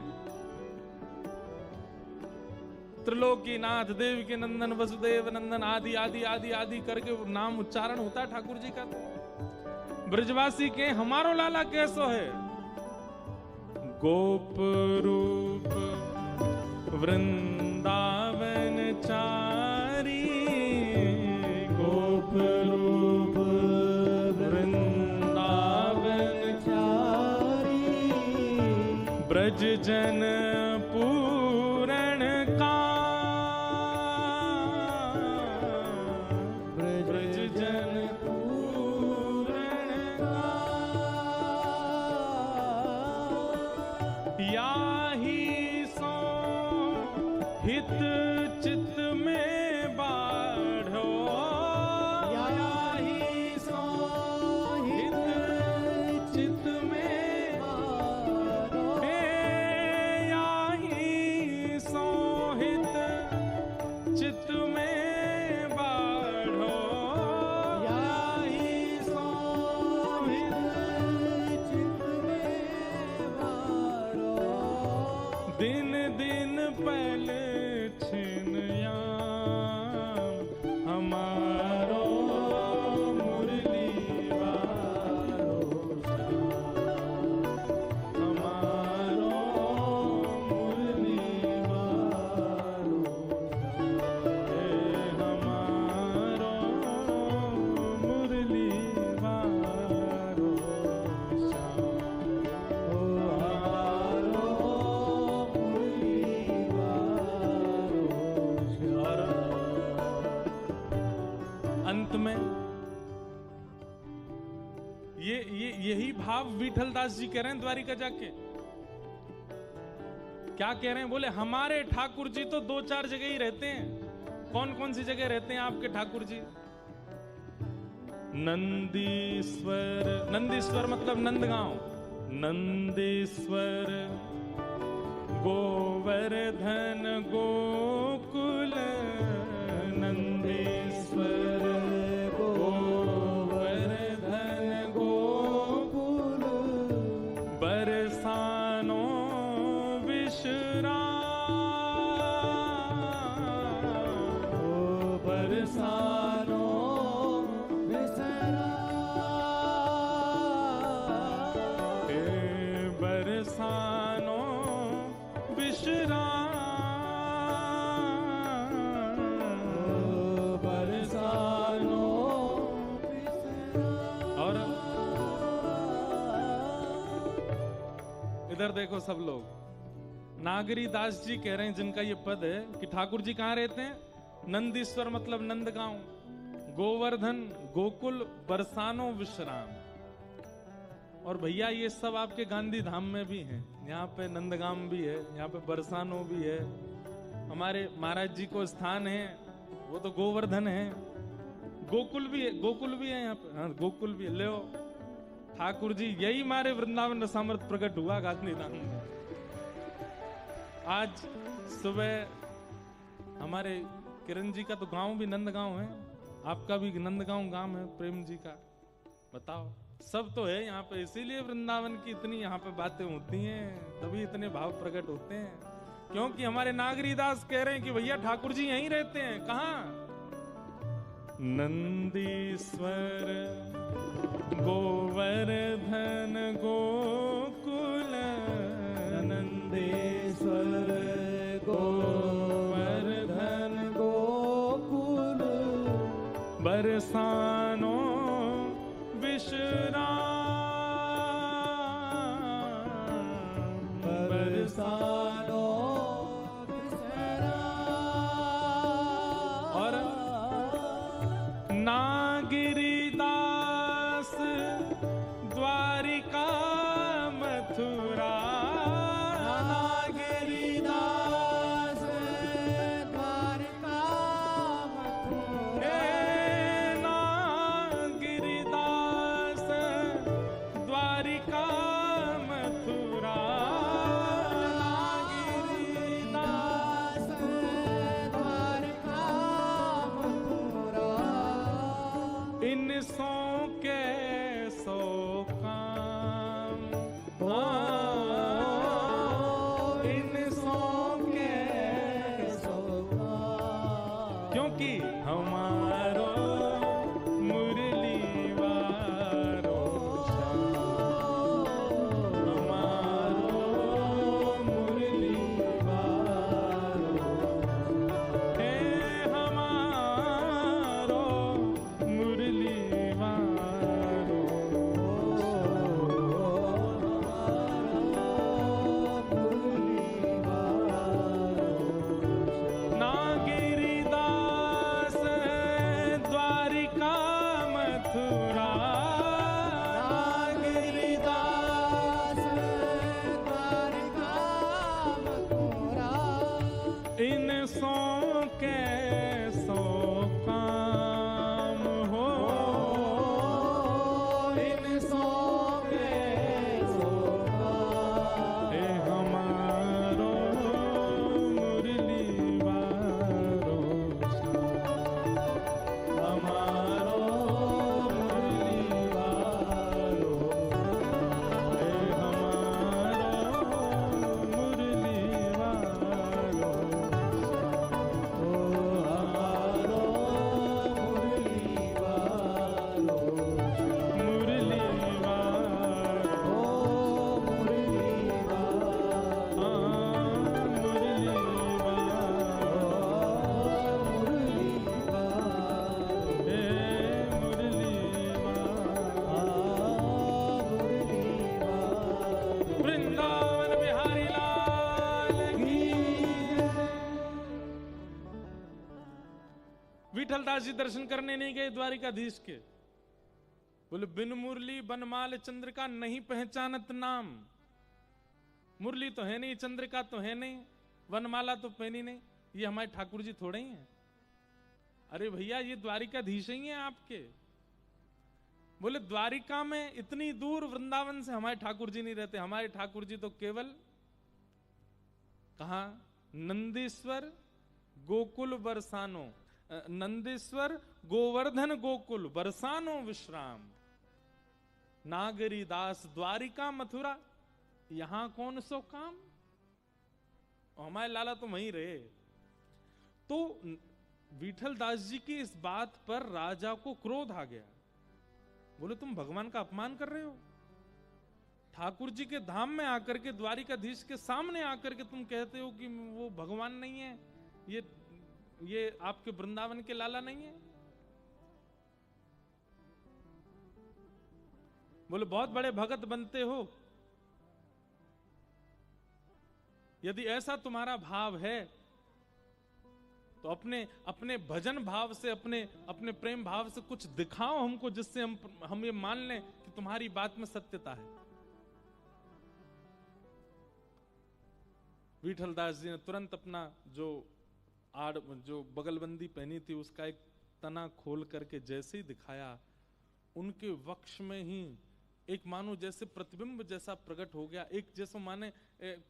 त्रिलोकी नाथ, देव के नंदन, वसुदेव नंदन, आदि आदि आदि आदि करके नाम उच्चारण होता है ठाकुर जी का। तो ब्रजवासी के हमारो लाला कैसो है? गोप रूप वृंदावन चारी, गोप रूप वृंदावन चारी, ब्रज जन पूरण का, ब्रज जन पूरण का, याही सो हित चित में बाढ़ो, याही सो हित चित में बाढ़ो, याही सो हित चित में बाढ़ो, याही सो हित चित में बाढ़ो, दिन दिन पहले छिनया हमारो मुरली वारो, हमारो मुरली वारो, हमारो मुरली वारो, अंत में यही भाव विठलदास जी कह रहे हैं द्वारिका जाके। क्या कह रहे हैं? बोले हमारे ठाकुर जी तो 2-4 जगह ही रहते हैं। कौन कौन सी जगह रहते हैं आपके ठाकुर जी? नंदीश्वर, नंदीश्वर मतलब नंदगांव, नंदीश्वर, गोवर्धन गोकुल, नंदीश्वर गोवर्धन गोकुल, बरसानो विश्राम, बरसानो विश्राम, बरसानो विश्राम, बरसानो विश्राम। और इधर देखो सब लोग, नागरी दास जी कह रहे हैं जिनका ये पद है कि ठाकुर जी कहाँ रहते हैं? नंदीश्वर मतलब नंदगांव, गोवर्धन गोकुल, बरसानो विश्राम। और भैया ये सब आपके गांधी धाम में भी हैं। यहाँ पे नंदगाम भी है, यहाँ पे बरसानो भी है, हमारे महाराज जी को स्थान है वो तो गोवर्धन है, गोकुल भी है, गोकुल भी है यहाँ पे, हाँ गोकुल भी है। ले ठाकुर जी यही मारे वृंदावन रसामृत प्रकट हुआ गांधी धाम में। आज सुबह हमारे किरण जी का तो गांव भी नंदगांव है, आपका भी नंदगांव गांव है, प्रेम जी का। बताओ सब तो है यहाँ पे, इसीलिए वृंदावन की इतनी यहाँ पे बातें होती हैं, तभी इतने भाव प्रकट होते हैं। क्योंकि हमारे नागरी दास कह रहे हैं कि भैया ठाकुर जी यहीं रहते हैं। कहाँ? नंदीश्वर गोवर्धन गोकुल, नंदीश्वर गोवर्धन गोकुल, बरसानो विश्राम, बरसानो विश्राम। और नागिरीदास द्वारिका मथुरा, नागिरीदास द्वारिका मथुरा, नागिरीदास सो के सो काम, इन सो के सो काम, क्योंकि हमारो मुरली वारो श्याम, हमारो मुरली वारो हे हमारो मुरली वारो ना गिरिदास द्वारिका मथुरा, ना गिरिदास द्वारिका मथुरा, इन सो के सो काम हो, इन सो के सो काम, हे हमारो मुरली वारो हमारो मुरली वारो, हे हमारो मुरली वारो, ओ हमारो मुरली वारो, मुरली वारो, मुरली वारो, मुरली वारो, हे मुरली वारो, वृंदावन बिहारी लाल की जय। विठलदास जी दर्शन करने नहीं गए द्वारिकाधीश के, बोले बिन मुरली बनमाल चंद्रिका नहीं पहचानत नाम। मुरली तो है नहीं, चंद्रिका तो है नहीं, वनमाला तो पहनी नहीं, ये हमारे ठाकुर जी थोड़े ही हैं। अरे भैया ये द्वारिकाधीश ही हैं आपके। बोले द्वारिका में इतनी दूर वृंदावन से हमारे ठाकुर जी नहीं रहते, हमारे ठाकुर जी तो केवल कहा नंदीश्वर गोकुल बरसानो, नंदीश्वर गोवर्धन गोकुल बरसानो विश्राम, नागरी दास द्वारिका मथुरा, यहां कौन सो काम। और हमारे लाला तो वहीं रहे। तो विठल दास जी की इस बात पर राजा को क्रोध आ गया। बोले तुम भगवान का अपमान कर रहे हो, ठाकुर जी के धाम में आकर के द्वारिकाधीश के सामने आकर के तुम कहते हो कि वो भगवान नहीं है, ये आपके वृंदावन के लाला नहीं है। बोले बहुत बड़े भगत बनते हो, यदि ऐसा तुम्हारा भाव है तो अपने भजन भाव से, अपने प्रेम भाव से कुछ दिखाओ हमको, जिससे हम ये मान लें कि तुम्हारी बात में सत्यता है। विठलदास जी ने तुरंत अपना जो बगलबंदी पहनी थी उसका एक तना खोल करके जैसे ही दिखाया, उनके वक्ष में ही एक मानो जैसे प्रतिबिंब जैसा प्रकट हो गया, एक जैसे माने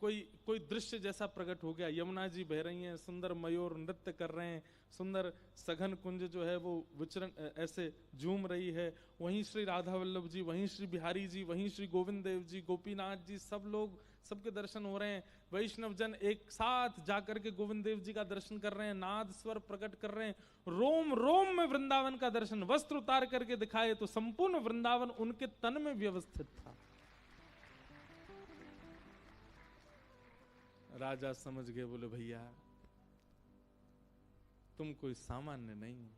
कोई दृश्य जैसा प्रकट हो गया। यमुना जी बह रही हैं, सुंदर मयूर नृत्य कर रहे हैं, सुंदर सघन कुंज जो है वो विचरण ऐसे झूम रही है। वहीं श्री राधा वल्लभ जी, वहीं श्री बिहारी जी, वहीं श्री गोविंद देव जी, गोपीनाथ जी, सब लोग, सबके दर्शन हो रहे हैं। वैष्णव जन एक साथ जाकर के गोविंद देव जी का दर्शन कर रहे हैं, नाद स्वर प्रकट कर रहे हैं। रोम रोम में वृंदावन का दर्शन, वस्त्र उतार करके दिखाए तो संपूर्ण वृंदावन उनके तन में व्यवस्थित था। राजा समझ गए, बोले भैया तुम कोई सामान्य नहीं हो,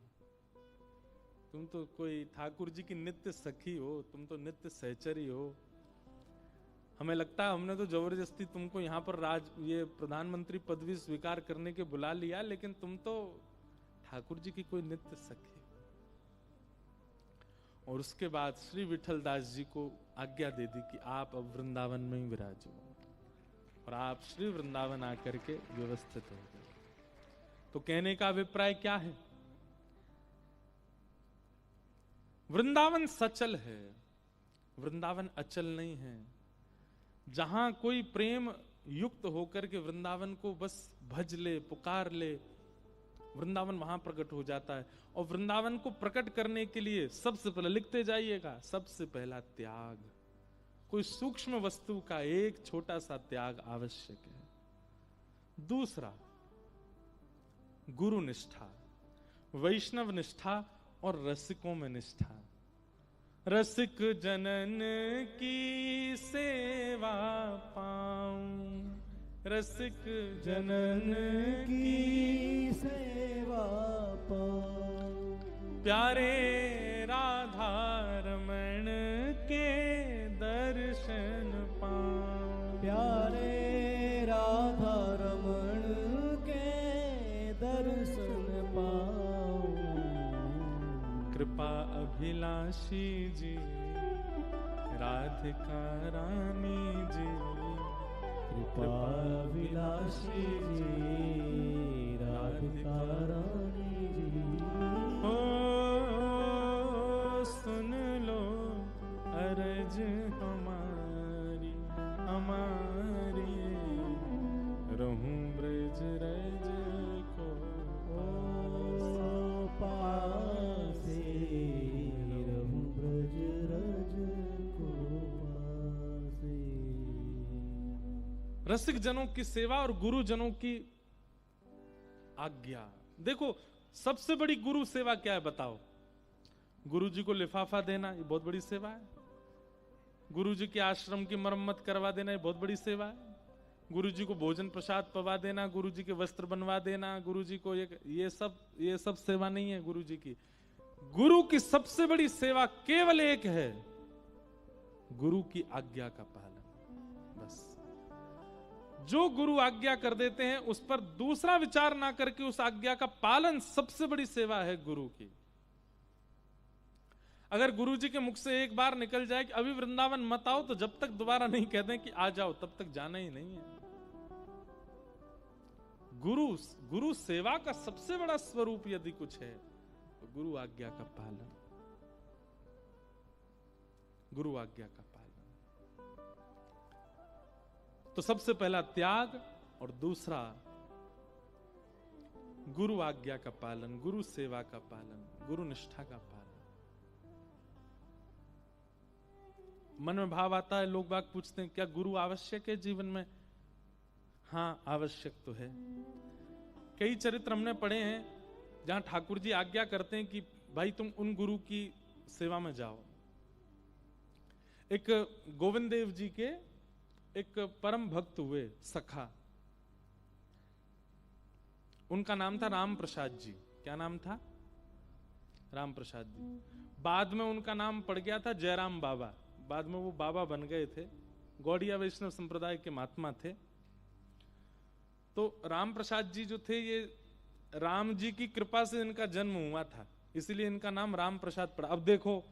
तुम तो कोई ठाकुर जी की नित्य सखी हो, तुम तो नित्य सहचरी हो। हमें लगता है हमने तो जबरदस्ती तुमको यहाँ पर ये प्रधानमंत्री पदवी स्वीकार करने के बुला लिया, लेकिन तुम तो ठाकुर जी की कोई नित्य सखी। और उसके बाद श्री विठल दास जी को आज्ञा दे दी कि आप अब वृंदावन में ही विराजो, और आप श्री वृंदावन आकर के व्यवस्थित हो गए। तो कहने का अभिप्राय क्या है? वृंदावन सचल है, वृंदावन अचल नहीं है। जहां कोई प्रेम युक्त होकर के वृंदावन को बस भज ले, पुकार ले, वृंदावन वहां प्रकट हो जाता है। और वृंदावन को प्रकट करने के लिए सबसे पहले लिखते जाइएगा, सबसे पहला त्याग। कोई सूक्ष्म वस्तु का एक छोटा सा त्याग आवश्यक है। दूसरा, गुरु निष्ठा, वैष्णव निष्ठा और रसिकों में निष्ठा। रसिक जनन की सेवा पाऊं, रसिक जनन की सेवा पाऊं, प्यारे राधा रमण के दर्शन पाऊं, प्यारे राधा रमण के दर्शन पाऊं। कृपा अभिलाषी जी, राधिका रानी जी, कृपा अभिलाषी जी, राधिका रानी जी। ओ सुन लो अर्ज हमारी, हमारी रहूं ब्रज रज को पासे, रहूं ब्रज रज को पासे। रसिक जनों की सेवा और गुरु जनों की आज्ञा। देखो सबसे बड़ी गुरु सेवा क्या है बताओ? गुरु जी को लिफाफा देना, ये बहुत बड़ी सेवा है। गुरु जी के आश्रम की मरम्मत करवा देना, ये बहुत बड़ी सेवा है। गुरु जी को भोजन प्रसाद पवा देना, गुरु जी के वस्त्र बनवा देना, गुरु जी को ये सब सेवा नहीं है गुरु जी की। गुरु की सबसे बड़ी सेवा केवल एक है, गुरु की आज्ञा का पालन। बस जो गुरु आज्ञा कर देते हैं उस पर दूसरा विचार ना करके उस आज्ञा का पालन सबसे बड़ी सेवा है गुरु की। अगर गुरु जी के मुख से एक बार निकल जाए कि अभी वृंदावन मत आओ, तो जब तक दोबारा नहीं कह दें कि आ जाओ तब तक जाना ही नहीं है। गुरु सेवा का सबसे बड़ा स्वरूप यदि कुछ है तो गुरु आज्ञा का पालन, गुरु आज्ञा का पालन। तो सबसे पहला त्याग और दूसरा गुरु आज्ञा का पालन, गुरु सेवा का पालन, गुरु निष्ठा का पालन। मन में भाव आता है, लोग बाग पूछते हैं क्या गुरु आवश्यक है जीवन में? हाँ आवश्यक तो है। कई चरित्र हमने पढ़े हैं जहां ठाकुर जी आज्ञा करते हैं कि भाई तुम उन गुरु की सेवा में जाओ। एक गोविंद देव जी के एक परम भक्त हुए सखा, उनका नाम था राम प्रसाद जी। क्या नाम था? राम प्रसाद जी। बाद में उनका नाम पड़ गया था जयराम बाबा। बाद में वो बाबा बन गए थे, गौड़िया वैष्णव संप्रदाय के महात्मा थे। तो राम प्रसाद जी जो थे, ये राम जी की कृपा से इनका जन्म हुआ था, इसलिए इनका नाम राम प्रसाद पड़ा। अब देखो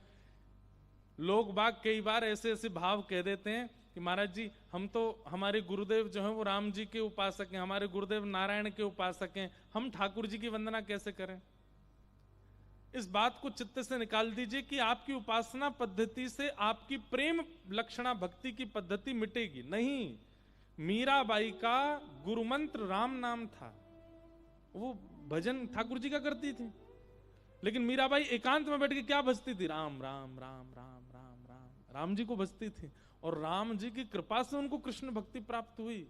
लोग बाग कई बार ऐसे ऐसे भाव कह देते हैं कि महाराज जी हम तो, हमारे गुरुदेव जो हैं वो राम जी के उपासक हैं, हमारे गुरुदेव नारायण के उपासक हैं, हम ठाकुर जी की वंदना कैसे करें? इस बात को चित्त से निकाल दीजिए कि आपकी उपासना पद्धति से आपकी प्रेम लक्षणा भक्ति की पद्धति मिटेगी नहीं। मीराबाई का गुरु मंत्र राम नाम था, वो भजन ठाकुर जी का करती थी, लेकिन मीराबाई एकांत में बैठ के क्या भजती थी? राम राम राम राम राम राम, राम जी को भजती थी। और राम जी की कृपा से उनको कृष्ण भक्ति प्राप्त हुई।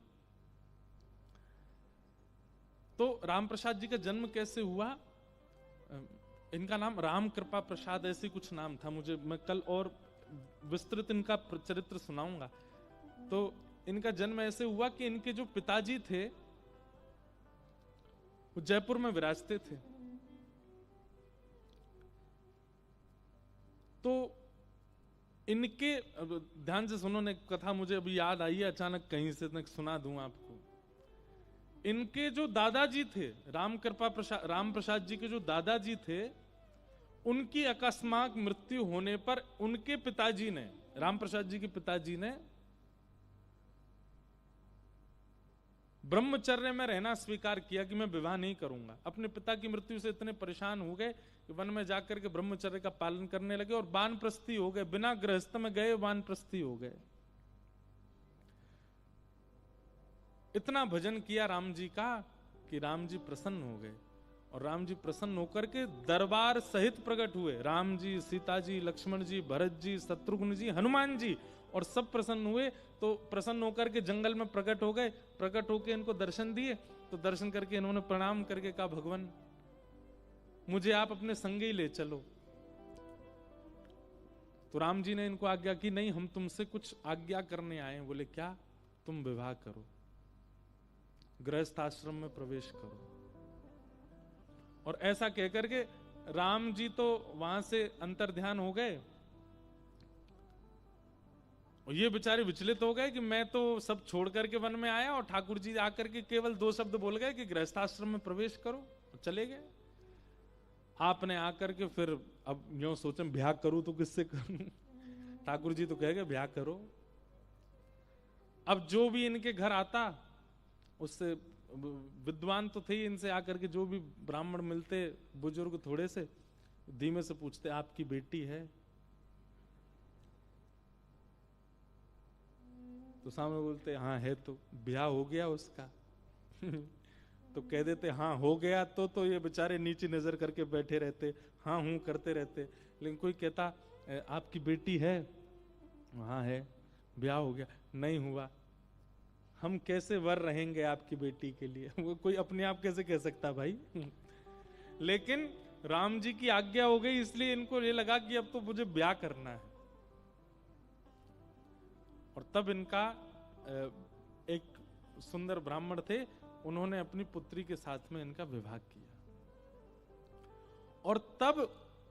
तो राम प्रसाद जी का जन्म कैसे हुआ? इनका नाम राम कृपा प्रसाद ऐसी कुछ नाम था, मुझे, मैं कल और विस्तृत इनका चरित्र सुनाऊंगा। तो इनका जन्म ऐसे हुआ कि इनके जो पिताजी थे वो जयपुर में विराजते थे। तो इनके, ध्यान से सुनो, ने कथा मुझे अभी याद आई है अचानक कहीं से, मैं सुना दूं आपको। इनके जो दादाजी थे, राम प्रसाद जी के जो दादाजी थे, उनकी अकस्मात मृत्यु होने पर उनके पिताजी ने, राम प्रसाद जी के पिताजी ने ब्रह्मचर्य में रहना स्वीकार किया कि मैं विवाह नहीं करूंगा। अपने पिता की मृत्यु से इतने परेशान हो गए कि वन में जाकर के ब्रह्मचर्य का पालन करने लगे और वानप्रस्थी हो गए, बिना गृहस्थ में गए वानप्रस्थी हो गए। इतना भजन किया राम जी का कि राम जी प्रसन्न हो गए और और राम जी प्रसन्न होकर के दरबार सहित प्रकट हुए। राम जी, सीता जी, लक्ष्मण जी, भरत जी, शत्रुघ्न जी, हनुमान जी, और सब प्रसन्न हुए। तो प्रसन्न होकर के जंगल में प्रकट हो गए। प्रकट होकर इनको दर्शन दिए। तो दर्शन करके इन्होंने प्रणाम करके कहा, भगवान मुझे आप अपने संग ही ले चलो। तो राम जी ने इनको आज्ञा की, नहीं हम तुमसे कुछ आज्ञा करने आए हैं। बोले क्या? तुम विवाह करो, गृहस्थ आश्रम में प्रवेश करो। और ऐसा कहकर के राम जी तो वहां से अंतर्ध्यान हो गए, और ये बेचारे विचलित हो गए कि मैं तो सब छोड़ करके वन में आया, और ठाकुर जी आकर के केवल 2 शब्द बोल गए कि गृहस्थाश्रम में प्रवेश करो, और चले गए। आपने आकर के फिर अब यूं सोचे ब्याह करूं तो किससे करूं? ठाकुर जी तो कह गए ब्याह करो। अब जो भी इनके घर आता, उससे विद्वान तो थे इनसे आकर के जो भी ब्राह्मण मिलते, बुजुर्ग थोड़े से, धीमे से पूछते आपकी बेटी है? तो सामने बोलते हाँ है। तो ब्याह हो गया उसका? तो कह देते हाँ हो गया। तो ये बेचारे नीचे नजर करके बैठे रहते, हाँ हूं करते रहते। लेकिन कोई कहता आपकी बेटी है? हाँ है। ब्याह हो गया? नहीं हुआ। हम कैसे वर रहेंगे आपकी बेटी के लिए? वो कोई अपने आप कैसे कह सकता भाई? लेकिन राम जी की आज्ञा हो गई, इसलिए इनको ये लगा कि अब तो मुझे ब्याह करना है। और तब इनका एक सुंदर ब्राह्मण थे, उन्होंने अपनी पुत्री के साथ में इनका विवाह किया। और तब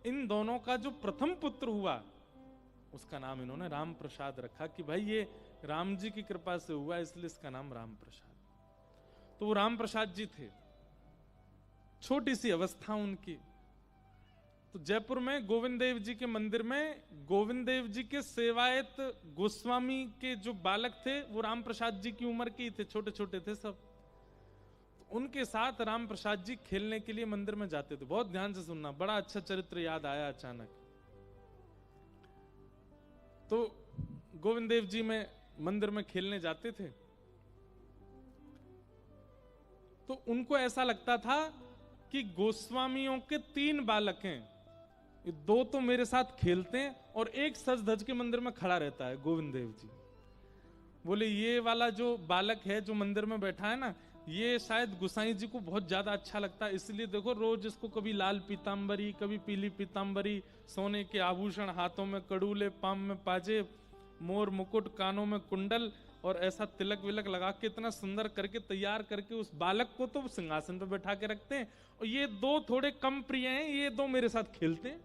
इन दोनों का जो प्रथम पुत्र हुआ, उसका नाम इन्होंने राम प्रसाद रखा कि भाई ये राम जी की कृपा से हुआ, इसलिए इसका नाम राम प्रसाद। तो वो राम प्रसाद जी थे। छोटी सी अवस्था उनकी। तो जयपुर में गोविंद देव जी के मंदिर में गोविंद देव जी के सेवायत गोस्वामी के जो बालक थे, वो राम प्रसाद जी की उम्र के ही थे, छोटे छोटे थे सब। तो उनके साथ राम प्रसाद जी खेलने के लिए मंदिर में जाते थे। बहुत ध्यान से सुनना, बड़ा अच्छा चरित्र याद आया अचानक। तो गोविंद देव जी में मंदिर में खेलने जाते थे, तो उनको ऐसा लगता था कि गोस्वामियों के 3 बालक हैं, 2 तो मेरे साथ खेलते हैं और एक सज धज के मंदिर में खड़ा रहता है गोविंद देव जी। बोले ये वाला जो बालक है जो मंदिर में बैठा है ना, ये शायद गोसाई जी को बहुत ज्यादा अच्छा लगता है, इसलिए देखो रोज इसको कभी लाल पीतांबरी, कभी पीली पीतांबरी, सोने के आभूषण, हाथों में कड़ूले, पाम में पाजे, मोर मुकुट, कानों में कुंडल, और ऐसा तिलक विलक लगा के इतना सुंदर करके तैयार करके उस बालक को तो सिंहासन पर बैठा के रखते हैं। और ये 2 थोड़े कम प्रिय हैं, ये 2 मेरे साथ खेलते हैं।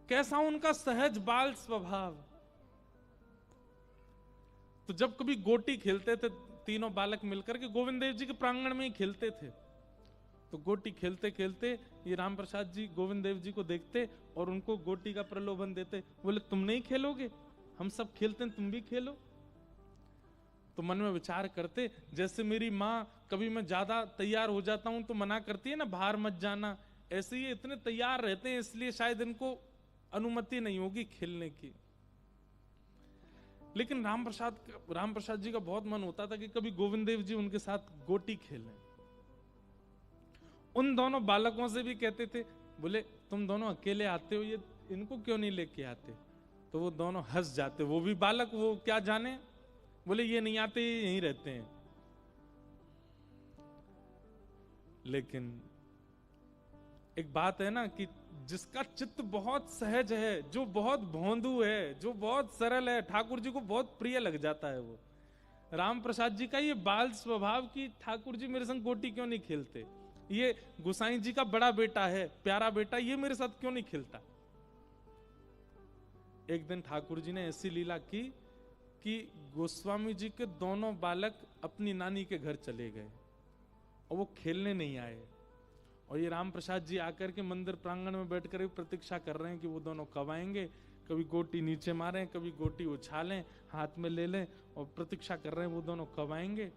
कैसा उनका सहज बाल स्वभाव। तो जब कभी गोटी खेलते थे तीनों बालक मिलकर के, गोविंद देव जी के प्रांगण में ही खेलते थे, तो गोटी खेलते खेलते ये राम प्रसाद जी गोविंद देव जी को देखते और उनको गोटी का प्रलोभन देते। बोले तुम नहीं खेलोगे? हम सब खेलते हैं, तुम भी खेलो। तो मन में विचार करते, जैसे मेरी माँ कभी मैं ज्यादा तैयार हो जाता हूं तो मना करती है ना, बाहर मत जाना, ऐसे ही इतने तैयार रहते हैं, इसलिए शायद इनको अनुमति नहीं होगी खेलने की। लेकिन राम प्रसाद जी का बहुत मन होता था कि कभी गोविंद देव जी उनके साथ गोटी खेलें। उन दोनों बालकों से भी कहते थे, बोले तुम दोनों अकेले आते हो, ये इनको क्यों नहीं लेके आते? तो वो दोनों हंस जाते, वो भी बालक, वो क्या जाने, बोले ये नहीं आते, यहीं रहते हैं। लेकिन एक बात है ना कि जिसका चित्त बहुत सहज है, जो बहुत भोंदू है, जो बहुत सरल है, ठाकुर जी को बहुत प्रिय लग जाता है। वो राम प्रसाद जी का ये बाल स्वभाव कि ठाकुर जी मेरे संग गोटी क्यों नहीं खेलते, ये गोसाई जी का बड़ा बेटा है, प्यारा बेटा, ये मेरे साथ क्यों नहीं खेलता। एक दिन ठाकुर जी ने ऐसी लीला की कि गोस्वामी जी के दोनों बालक अपनी नानी के घर चले गए और वो खेलने नहीं आए। और ये राम प्रसाद जी आकर के मंदिर प्रांगण में बैठकर प्रतीक्षा कर रहे हैं कि वो दोनों कब आएंगे, कभी गोटी नीचे मारें, कभी गोटी उछालें, हाथ में ले लें, और प्रतीक्षा कर रहे हैं वो दोनों कब आएंगे।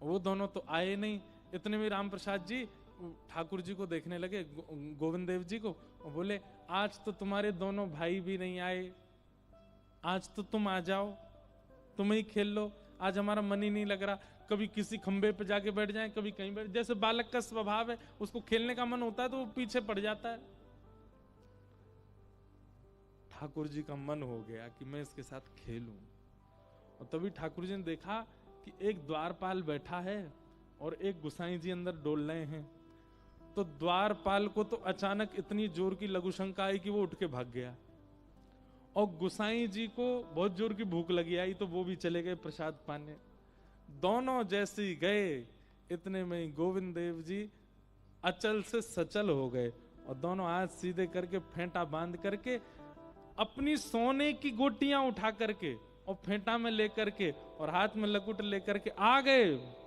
वो दोनों तो आए नहीं। इतने में राम प्रसाद जी ठाकुर जी को देखने लगे, गोविंद देव जी को, और बोले आज तो तुम्हारे दोनों भाई भी नहीं आए, आज तो तुम आ जाओ, तुम ही खेल लो, आज हमारा मन ही नहीं लग रहा। कभी किसी खंबे पे जाके बैठ जाए, कभी कहीं बैठ, जैसे बालक का स्वभाव है, उसको खेलने का मन होता है तो वो पीछे पड़ जाता है। ठाकुर जी का मन हो गया कि मैं इसके साथ खेलूं, और तभी ठाकुर जी ने देखा कि एक द्वारपाल बैठा है और एक गुसाई जी अंदर डोल रहे हैं। तो द्वारपाल को तो अचानक इतनी जोर की लघु शंका आई कि वो उठ के भाग गया, और गुसाई जी को बहुत जोर की भूख लगी आई तो वो भी चले गए प्रसाद पाने। दोनों जैसे ही गए इतने में ही गोविंद देव जी अचल से सचल हो गए, और दोनों हाथ सीधे करके फेंटा बांध करके अपनी सोने की गोटियां उठा करके और फेंटा में लेकर के और हाथ में लकुट लेकर के आ गए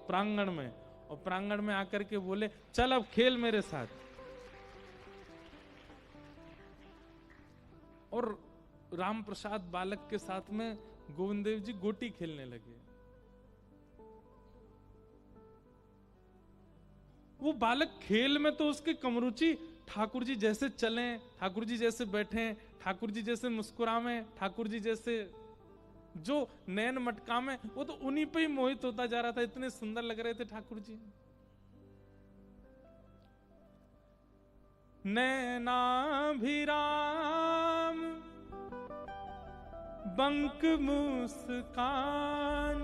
प्रांगण में, और प्रांगण में आकर के बोले चल अब खेल मेरे साथ। और राम प्रसाद बालक के साथ में गोविंद देव जी गोटी खेलने लगे। वो बालक खेल में तो उसके कमरुचि, ठाकुर जी जैसे चलें, ठाकुर जी जैसे बैठें, ठाकुर जी जैसे मुस्कुरावें, ठाकुर जी जैसे जो नैन मटकावें, वो तो उन्हीं पे ही मोहित होता जा रहा था। इतने सुंदर लग रहे थे ठाकुर जी। नैनाभिराम बंक मुस्कान,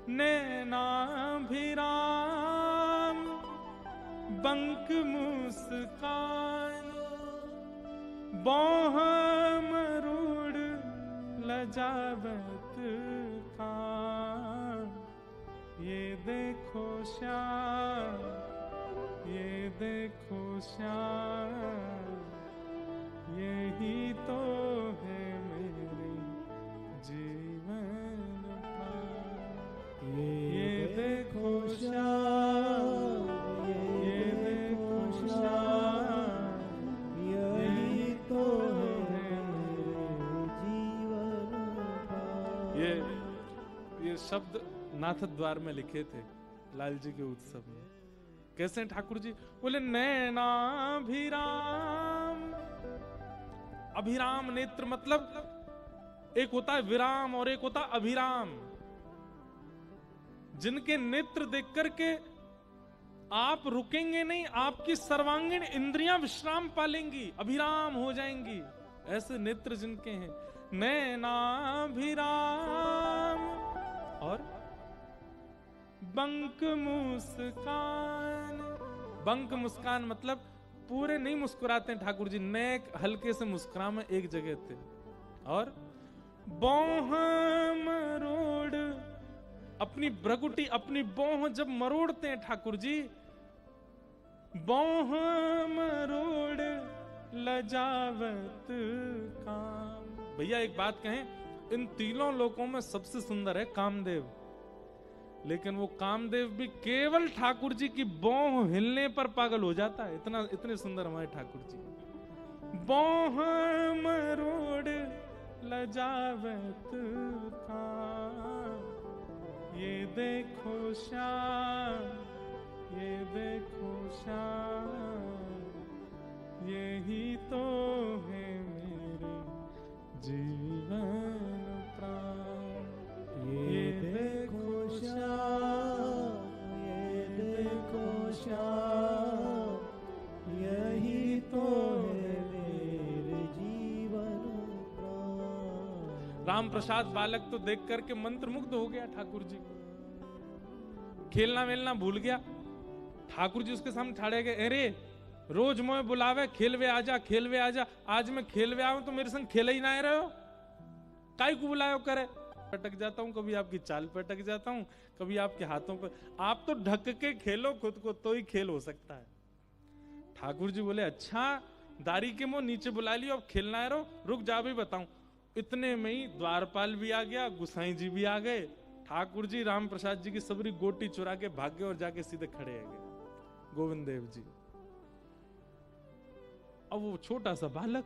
नैनाभिराम बंक मुस्कान, बाह मरूड़ लजावत कान, ये देखो श्याम, ये देखो श्याम, यही तो है मेरे जीवन प्राण। ये देखो श्याम, ये देखो श्याम, यही तो है जीवन प्राण। ये शब्द नाथ द्वार में लिखे थे लाल जी के उत्सव में। कैसे ठाकुर जी बोले नैनाभिराम, अभिराम नेत्र मतलब एक होता है विराम और एक होता है अभिराम। जिनके नेत्र देख करके आप रुकेंगे नहीं, आपकी सर्वांगीण इंद्रियां विश्राम पालेंगी, अभिराम हो जाएंगी, ऐसे नेत्र जिनके हैं। नैनाभिराम और बंक मुस्कान। बंक मुस्कान मतलब पूरे नहीं मुस्कुराते हैं ठाकुर जी, नेक हल्के से मुस्कुरा में एक जगह थे। और बोह मरोड़, अपनी भ्रगुटी अपनी बोह जब मरोड़ते हैं ठाकुर जी, बोह मरोड़ लजावत काम। भैया एक बात कहें, इन तीनों लोकों में सबसे सुंदर है कामदेव, लेकिन वो कामदेव भी केवल ठाकुर जी की बोह हिलने पर पागल हो जाता है। इतने सुंदर हमारे ठाकुर जी। बोह मरोड़ लजावत काम, ये देखो श्याम, ये देखो श्याम, यही तो है मेरे जीवन प्राण। ये देखो श्याम, ये देखो श्याम, यही तो है मेरे जीवन प्राण। राम प्रसाद बालक तो देख करके मंत्रमुग्ध हो गया ठाकुर जी, खेलना वेलना भूल गया। ठाकुर जी उसके सामने ठाड़े गए, अरे रोज मोए बुलावे खेलवे आजा, खेलवे आजा, आज मैं खेलवे आऊं तो मेरे संग खेल ही ना रहे हो, काई को बुलायो करे। पटक जाता हूं, कभी आपकी चाल पे अटक जाता हूं, कभी आपके हाथों पे। आप तो ढक के खेलो खुद को, तो ही खेल हो सकता है। ठाकुर जी बोले अच्छा दारी के मुंह नीचे बुला लियो, अब खेलना है, रुक जा भी बताऊं। इतने में ही द्वारपाल भी आ गया, गुसाई जी भी आ गए। ठाकुर जी राम प्रसाद जी की सबरी गोटी चुरा के भाग गए और जाके सीधे खड़े आ गए गोविंद देव जी। अब वो छोटा सा बालक,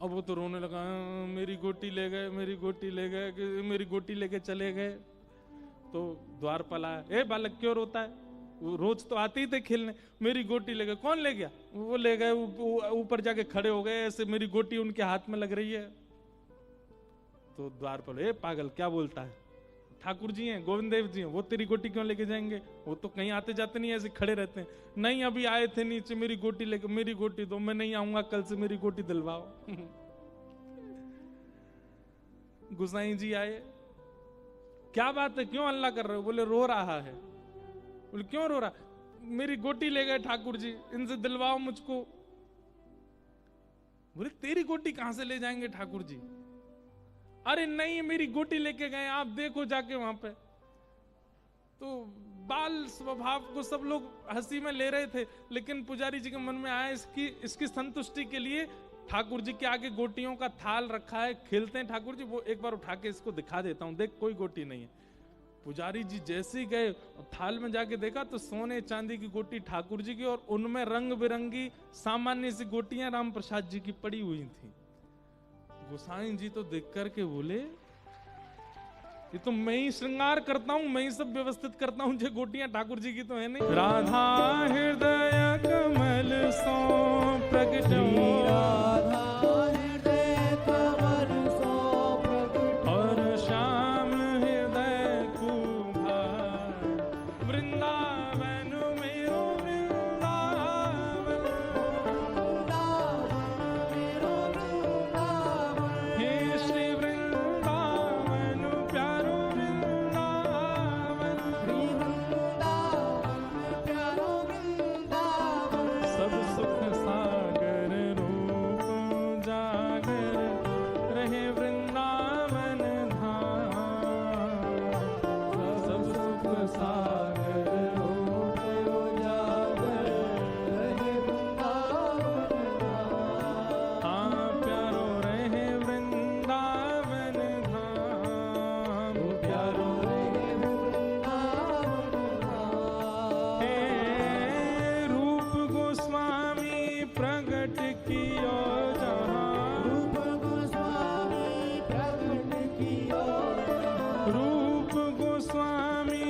अब वो तो रोने लगा, मेरी गोटी ले गए, मेरी गोटी ले गए, मेरी गोटी लेके चले गए। तो द्वारपाल आया, ए बालक क्यों रोता है, वो रोज तो आते ही थे खेलने, मेरी गोटी ले गए। कौन ले गया? वो ले गए, ऊपर जाके खड़े हो गए, ऐसे मेरी गोटी उनके हाथ में लग रही है। तो द्वारपाल, ए पागल क्या बोलता है? ठाकुर जी हैं, गोविंद देव जी हैं, वो तेरी गोटी क्यों लेके जाएंगे? वो तो कहीं आते जाते नहीं, ऐसे खड़े रहते हैं। नहीं अभी आए थे नीचे, मेरी गोटी लेके, मेरी गोटी दो, मैं नहीं आऊंगा कल से, मेरी गोटी दिलवाओ। गुसाई जी आए, क्या बात है, क्यों हल्ला कर रहे हो? बोले रो रहा है। बोले क्यों रो रहा? मेरी गोटी ले गए ठाकुर जी, इनसे दिलवाओ मुझको। बोले तेरी गोटी कहां से ले जाएंगे ठाकुर जी? अरे नहीं मेरी गोटी लेके गए, आप देखो जाके वहां पे। तो बाल स्वभाव को सब लोग हंसी में ले रहे थे, लेकिन पुजारी जी के मन में आया इसकी संतुष्टि के लिए ठाकुर जी के आगे गोटियों का थाल रखा है, खेलते हैं ठाकुर जी, वो एक बार उठा के इसको दिखा देता हूं, देख कोई गोटी नहीं है। पुजारी जी जैसे ही गए थाल में जाके देखा तो सोने चांदी की गोटी ठाकुर जी की, और उनमें रंग बिरंगी सामान्य सी गोटियां राम प्रसाद जी की पड़ी हुई थी। गोसाई जी तो देख करके बोले ये तो मैं ही श्रृंगार करता हूँ, मैं ही सब व्यवस्थित करता हूँ, ये गोटियां ठाकुर जी की तो है नहीं। राधा हृदय कमल सो प्रकट हो, राधा हृदय कमल सो प्रकट और श्याम हृदय कुभार, वृंदावन मेरो वृंदावन, मेरो वृंदावन, हे श्री वृंदावन प्यारो वृंदावन, श्री वृंदावन प्यारो वृंदावन, सब सुख सागर रूप जागर रहे वृंदावन धाम, सब सुख सागर रूप उजागर रहे वृंदावन धाम। हाँ प्यारो रहे वृंदावन धाम, प्यारो रहे वृंदावन धाम। हे रूप गोस्वामी प्रगट कियो जहाँ, रूप गोस्वामी प्रकट कियो जहाँ, रूप गोस्वामी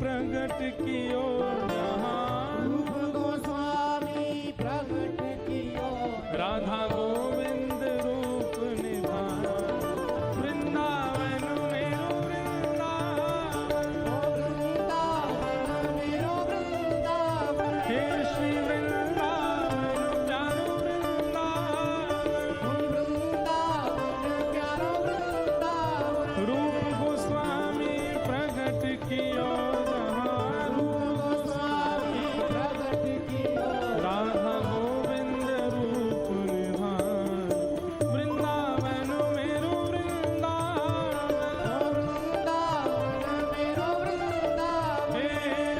प्रगट कियो जहाँ, रूप गोस्वामी प्रकट कियो राधा गोविंद रूप निधान, वृंदावन मेरो वृंदावन, वृंदावन मेरो वृंदावन, हे श्री वृंदावन प्यारो वृंदावन, वृंदावन प्यारो वृंदावन, रूप गोस्वामी प्रगट कियो जहाँ, रूप गोस्वामी प्रकट कियो राधा गोविंद रूप निधान, वृंदावन मेरो वृंदावन, वृंदावन मेरो वृंदावन, हे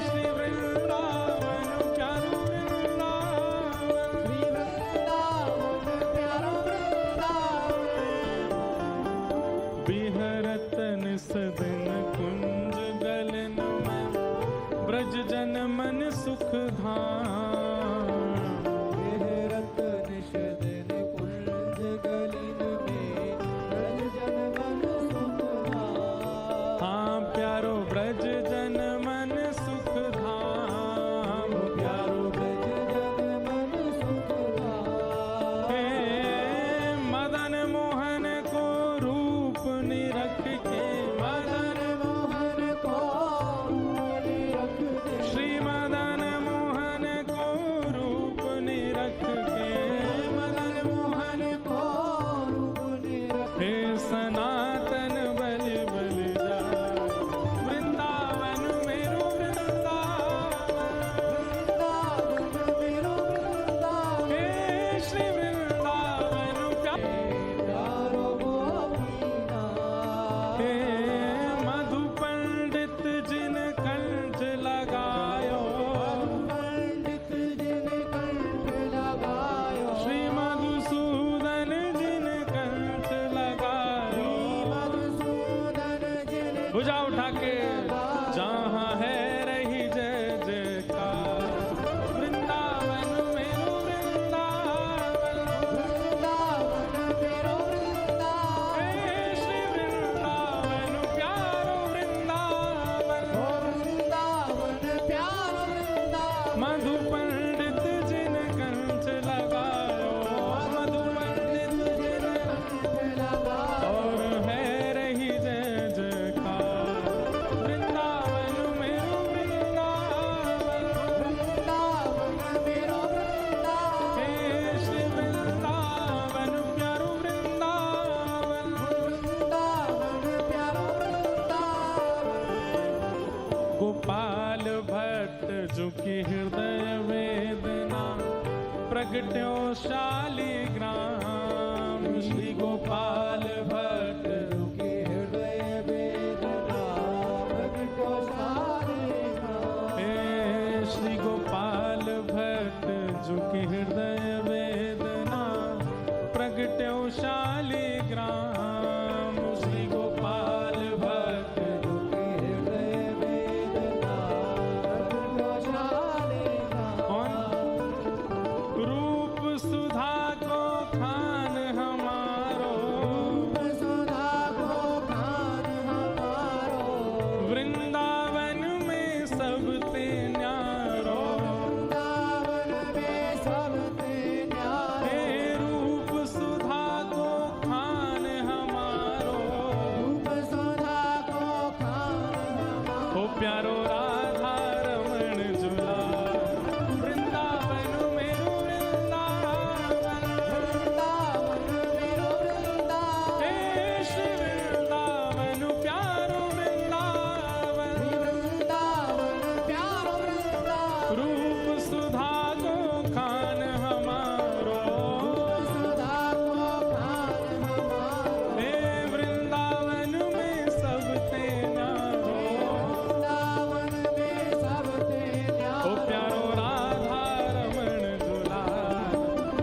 श्री वृंदावन प्यारो वृंदावन, श्री वृंदावन प्यारो वृंदावन, बिहरत निस दिन कुंज गलन में, ब्रज जन मन सुख धाम, बेहरत निश दिन कुंज गलिन में, ब्रज जन मन सुख धाम। हाँ प्यारो ब्रज जन मन सुख धाम, प्यारो ब्रज जन मन सुख धाम। हे मदन मोहन को रूप निरख के, मदन मोहन को रूप रख दे, श्री मदन मोहन को भट्ट झुकी हृदय वेदना प्रगट्यो शालिग्राम श्री गोपाल भट्ट झुकी हृदय वेदना प्रगट्यो शालिग्राम। हे श्री गोपाल भट्ट झुकी हृदय वेदना प्रगट्यो शालिग्राम श्री गोपाल भट्ट झुकी हृदय वेदना प्रगट्यो शालिग्राम। रूप सुधा को खान हमारो सुधा को खान हमारो वृंदावन में सबते न्यारो वृंदावन में सबते न्यारो। हे रूप सुधा को खान हमारो रूप सुधा को खान हमारो हो प्यारो राधा रमण झूला वृंदावन में वृंदावन वृंदावन मेरो वृंदावन। हे श्री वृंदावन प्यारो वृंदावन वृंदावन प्यारो वृंदावन। रूप सुधा को खान हमारो सुधा को खान हमारो हे वृंदावन में सबते न्यारो वृंदावन में सबते ओ न्यारो। प्यारो राधा रमण झूला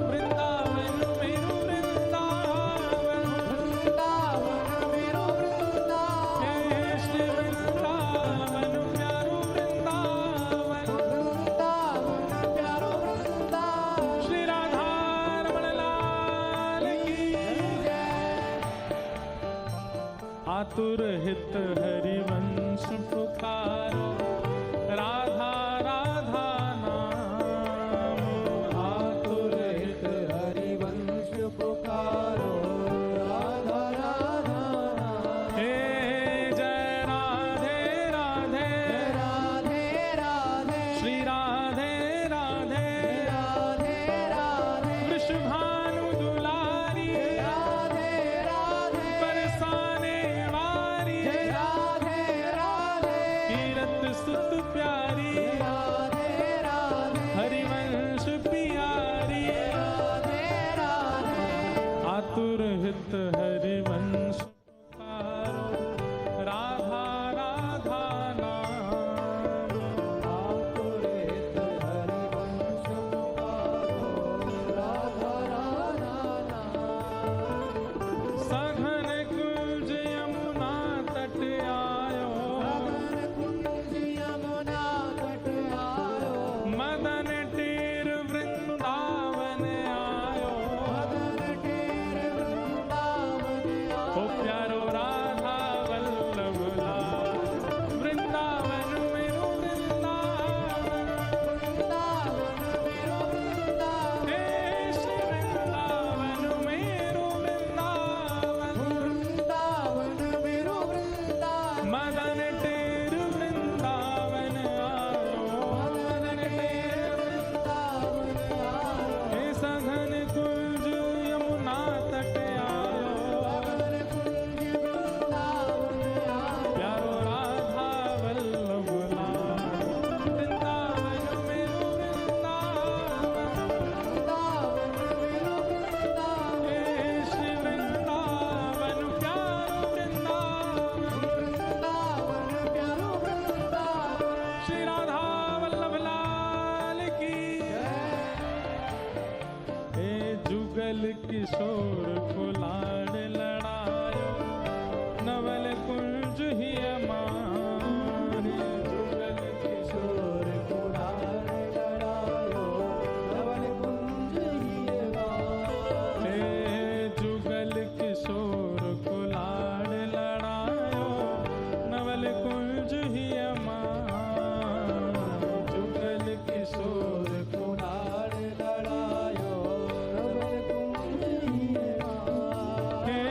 वृंदावन मेरो वृंदावन वृंदावन मेरो वृंदावन। हे श्री वृंदावन प्यारो वृंदावन वृंदावन प्यारो वृंदावन। श्री राधा रमण लाल की जय। आतुर हित हरिवंश पुकारो राधा राधा नाम आतुर हित हरिवंश पुकारो राधा राधा नाम। हे जय राधे राधे राधे राधे श्री राधे राधे राधे राधे वृषभानु दुलारी राधे राधे बरसाने वारी राधे राधे कीरत सुत प्यारी राधे राधे हरिवंश पियारी राधे राधे आतुर हित हरिवंश पुकारो राधा राधा नाम आतुरित हरिवंश पुकारो राधा राधा नाम। सघन कुंज यमुना तट आयो गगन कुंज यमुना तट आयो मदन टेर वृंदावन आयो मदन टेर वृंदावन ओ आयो। प्यारो राधा वल्लभ लाल वृंदावन मेरो वृंदावन वृंदावन मेरो वृंदावन। हे श्री वृंदावन मेरो वृंदावन वृंदावन मेरो वृंदावन। मदन टेर वृंदावन आयो मदन टेर वृंदावन आयो। हे सघन कुंज यमुना तट आयो गगन कुंज वृंदावन आयो। प्यारो राधा वल्लभ लाल वृंदावन मेरो वृंदावन वृंदावन मेरो वृंदावन। हे श्री वृंदावन प्यारो वृंदावन वृंदावन प्यारो वृंदावन। श्री राधा वल्लभ लाल की हे जुगल किशोर को लाड लड़ायो नवल कुंज ही मारे जुगल किशोर को लाड लड़ायो धवल कुंज ही गायो। हे जुगल किशोर को लाड लड़ायो नवल कुंज ही जुगल किशोर को लाड लड़ायो धवल कुंज ही गायो। हे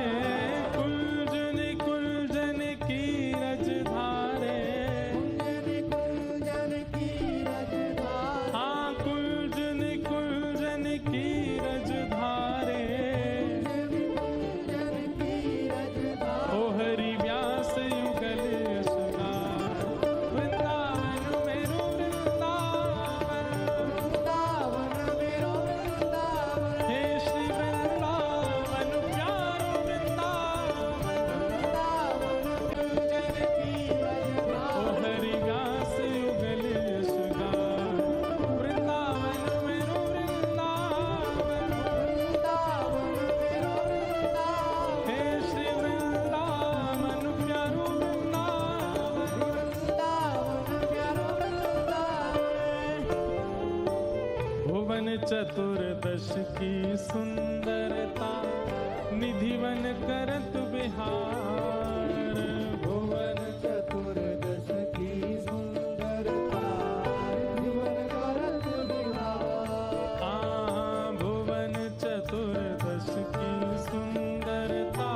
चतुर्दश की सुंदरता निधिवन करत बिहार। भुवन चतुर्दश की सुंदरता जीवन करत बिहार। भुवन चतुर्दश की सुंदरता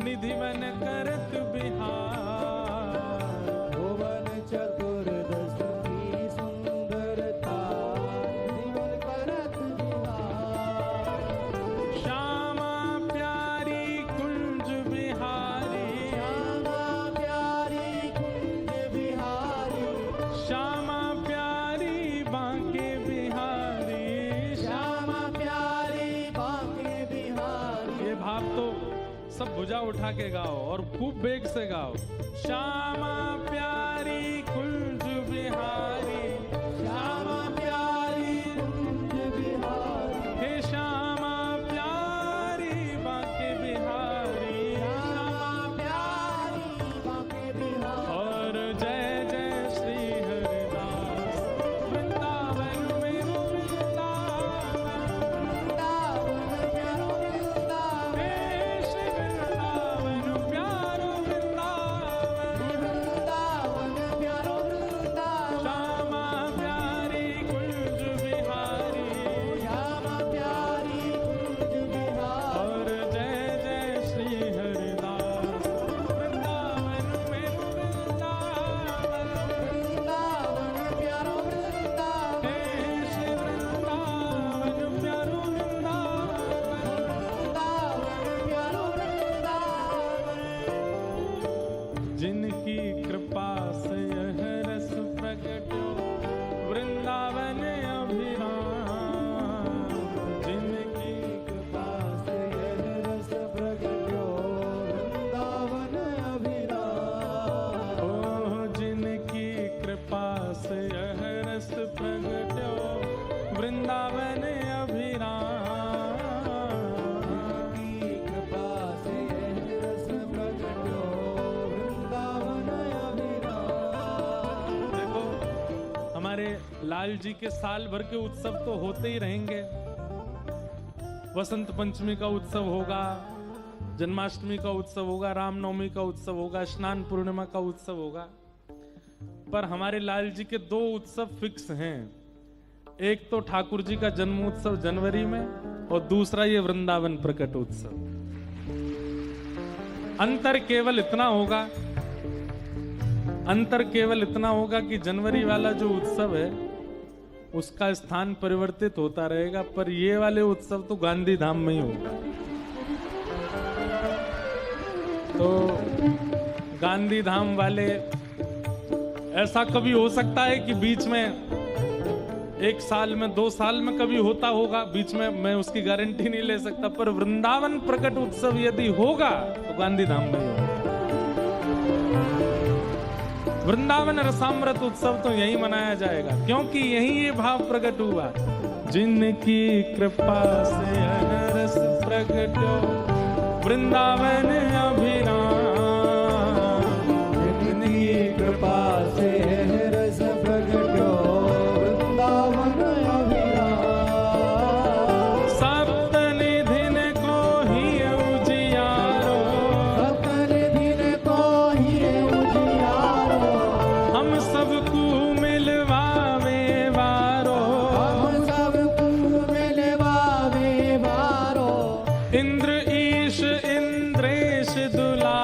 निधिवन करत बिहार। भुवन चतुर्दश की सुंदरता जीवन करत बिहार। श्यामा प्यारी कुंज बिहारी, श्यामा प्यारी कुंज बिहारी। श्यामा प्यारी बांके बिहारी। श्यामा प्यारी बांके बिहारी। ये भाव तो सब भुजा उठा के गाओ और खूब बेग से गाओ। श्यामा प्यारी कुंज बिहारी, श्यामा प्यारी कुंज बिहारी। हे श्यामा प्यारी बांके बिहारी। श्यामा प्यारी बांके बिहारी। और जय जय श्री हरिदास वृंदावन में वृंदावन। वृंदावन प्यारो वृंदावन। हे श्री वृंदावन प्यारो वृंदावन। वृंदावन प्यारो वृंदावन। श्यामा प्यारी कुंज बिहारी। श्यामा प्यारी कुंज बिहारी। और जय जय श्री हरिदास वृंदावन में वृंदावन। वृंदावन प्यारो वृंदावन। हे श्री वृंदावन प्यारो वृंदावन। वृंदावन प्यारो वृंदावन। जिनकी कृपा से यह रस प्रगटो वृंदावन अभिराम। जिनकी कृपा से यह रस प्रगट्यो वृंदावन अभिराम। ओ जिनकी कृपा से यह रस प्रगटो वृंदावन अभिराम। की कृपा से यह रस प्रगट्यो वृंदावन अभिराम। देखो हमारे लाल जी के साल भर के उत्सव तो होते ही रहेंगे। वसंत पंचमी का उत्सव होगा, जन्माष्टमी का उत्सव होगा, रामनवमी का उत्सव होगा, स्नान पूर्णिमा का उत्सव होगा। पर हमारे लाल जी के दो उत्सव फिक्स हैं। एक तो ठाकुर जी का जन्म उत्सव जनवरी में और दूसरा ये वृंदावन प्रकट उत्सव। अंतर केवल इतना होगा, अंतर केवल इतना होगा कि जनवरी वाला जो उत्सव है उसका स्थान परिवर्तित होता रहेगा, पर ये वाले उत्सव तो गांधी धाम में ही होगा। तो गांधी धाम वाले ऐसा कभी हो सकता है कि बीच में एक साल में 2 साल में कभी होता होगा, बीच में मैं उसकी गारंटी नहीं ले सकता, पर वृंदावन प्रकट उत्सव यदि होगा तो गांधी धाम में ही होगा। वृंदावन रसामृत उत्सव तो यही मनाया जाएगा, क्योंकि यही ये भाव प्रकट हुआ। जिनकी कृपा से रस प्रकट वृंदावन अभिराम। जिनकी कृपा से यह रस प्रगट्यो वृंदावन अभिराम। सप्त निधिन को ही उजियारो, सप्तनिधिन को ही उजियारो। हम सबको मिलवावे वारो। हम सबको मिलवावे वारो। इंद्र ईश इंद्रेश दुला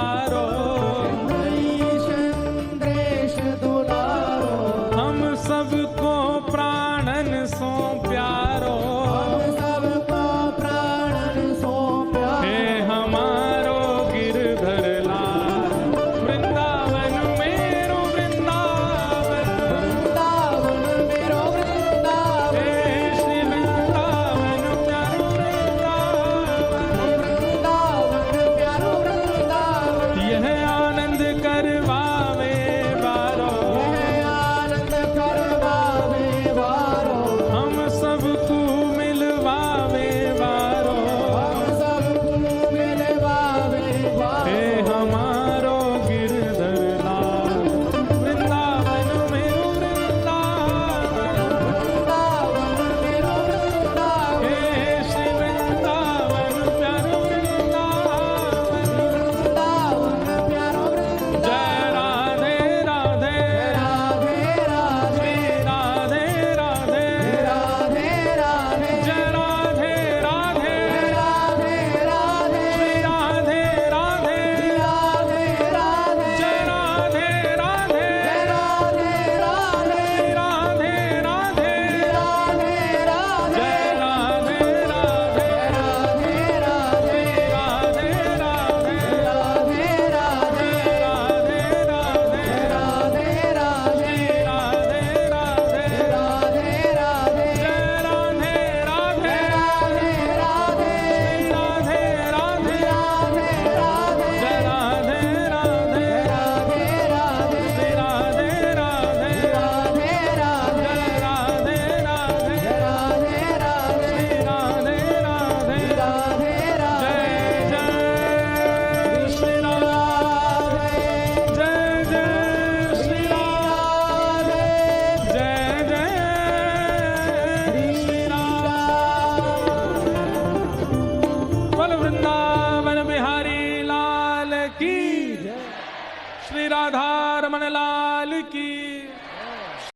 श्री राधा रमण लाल की।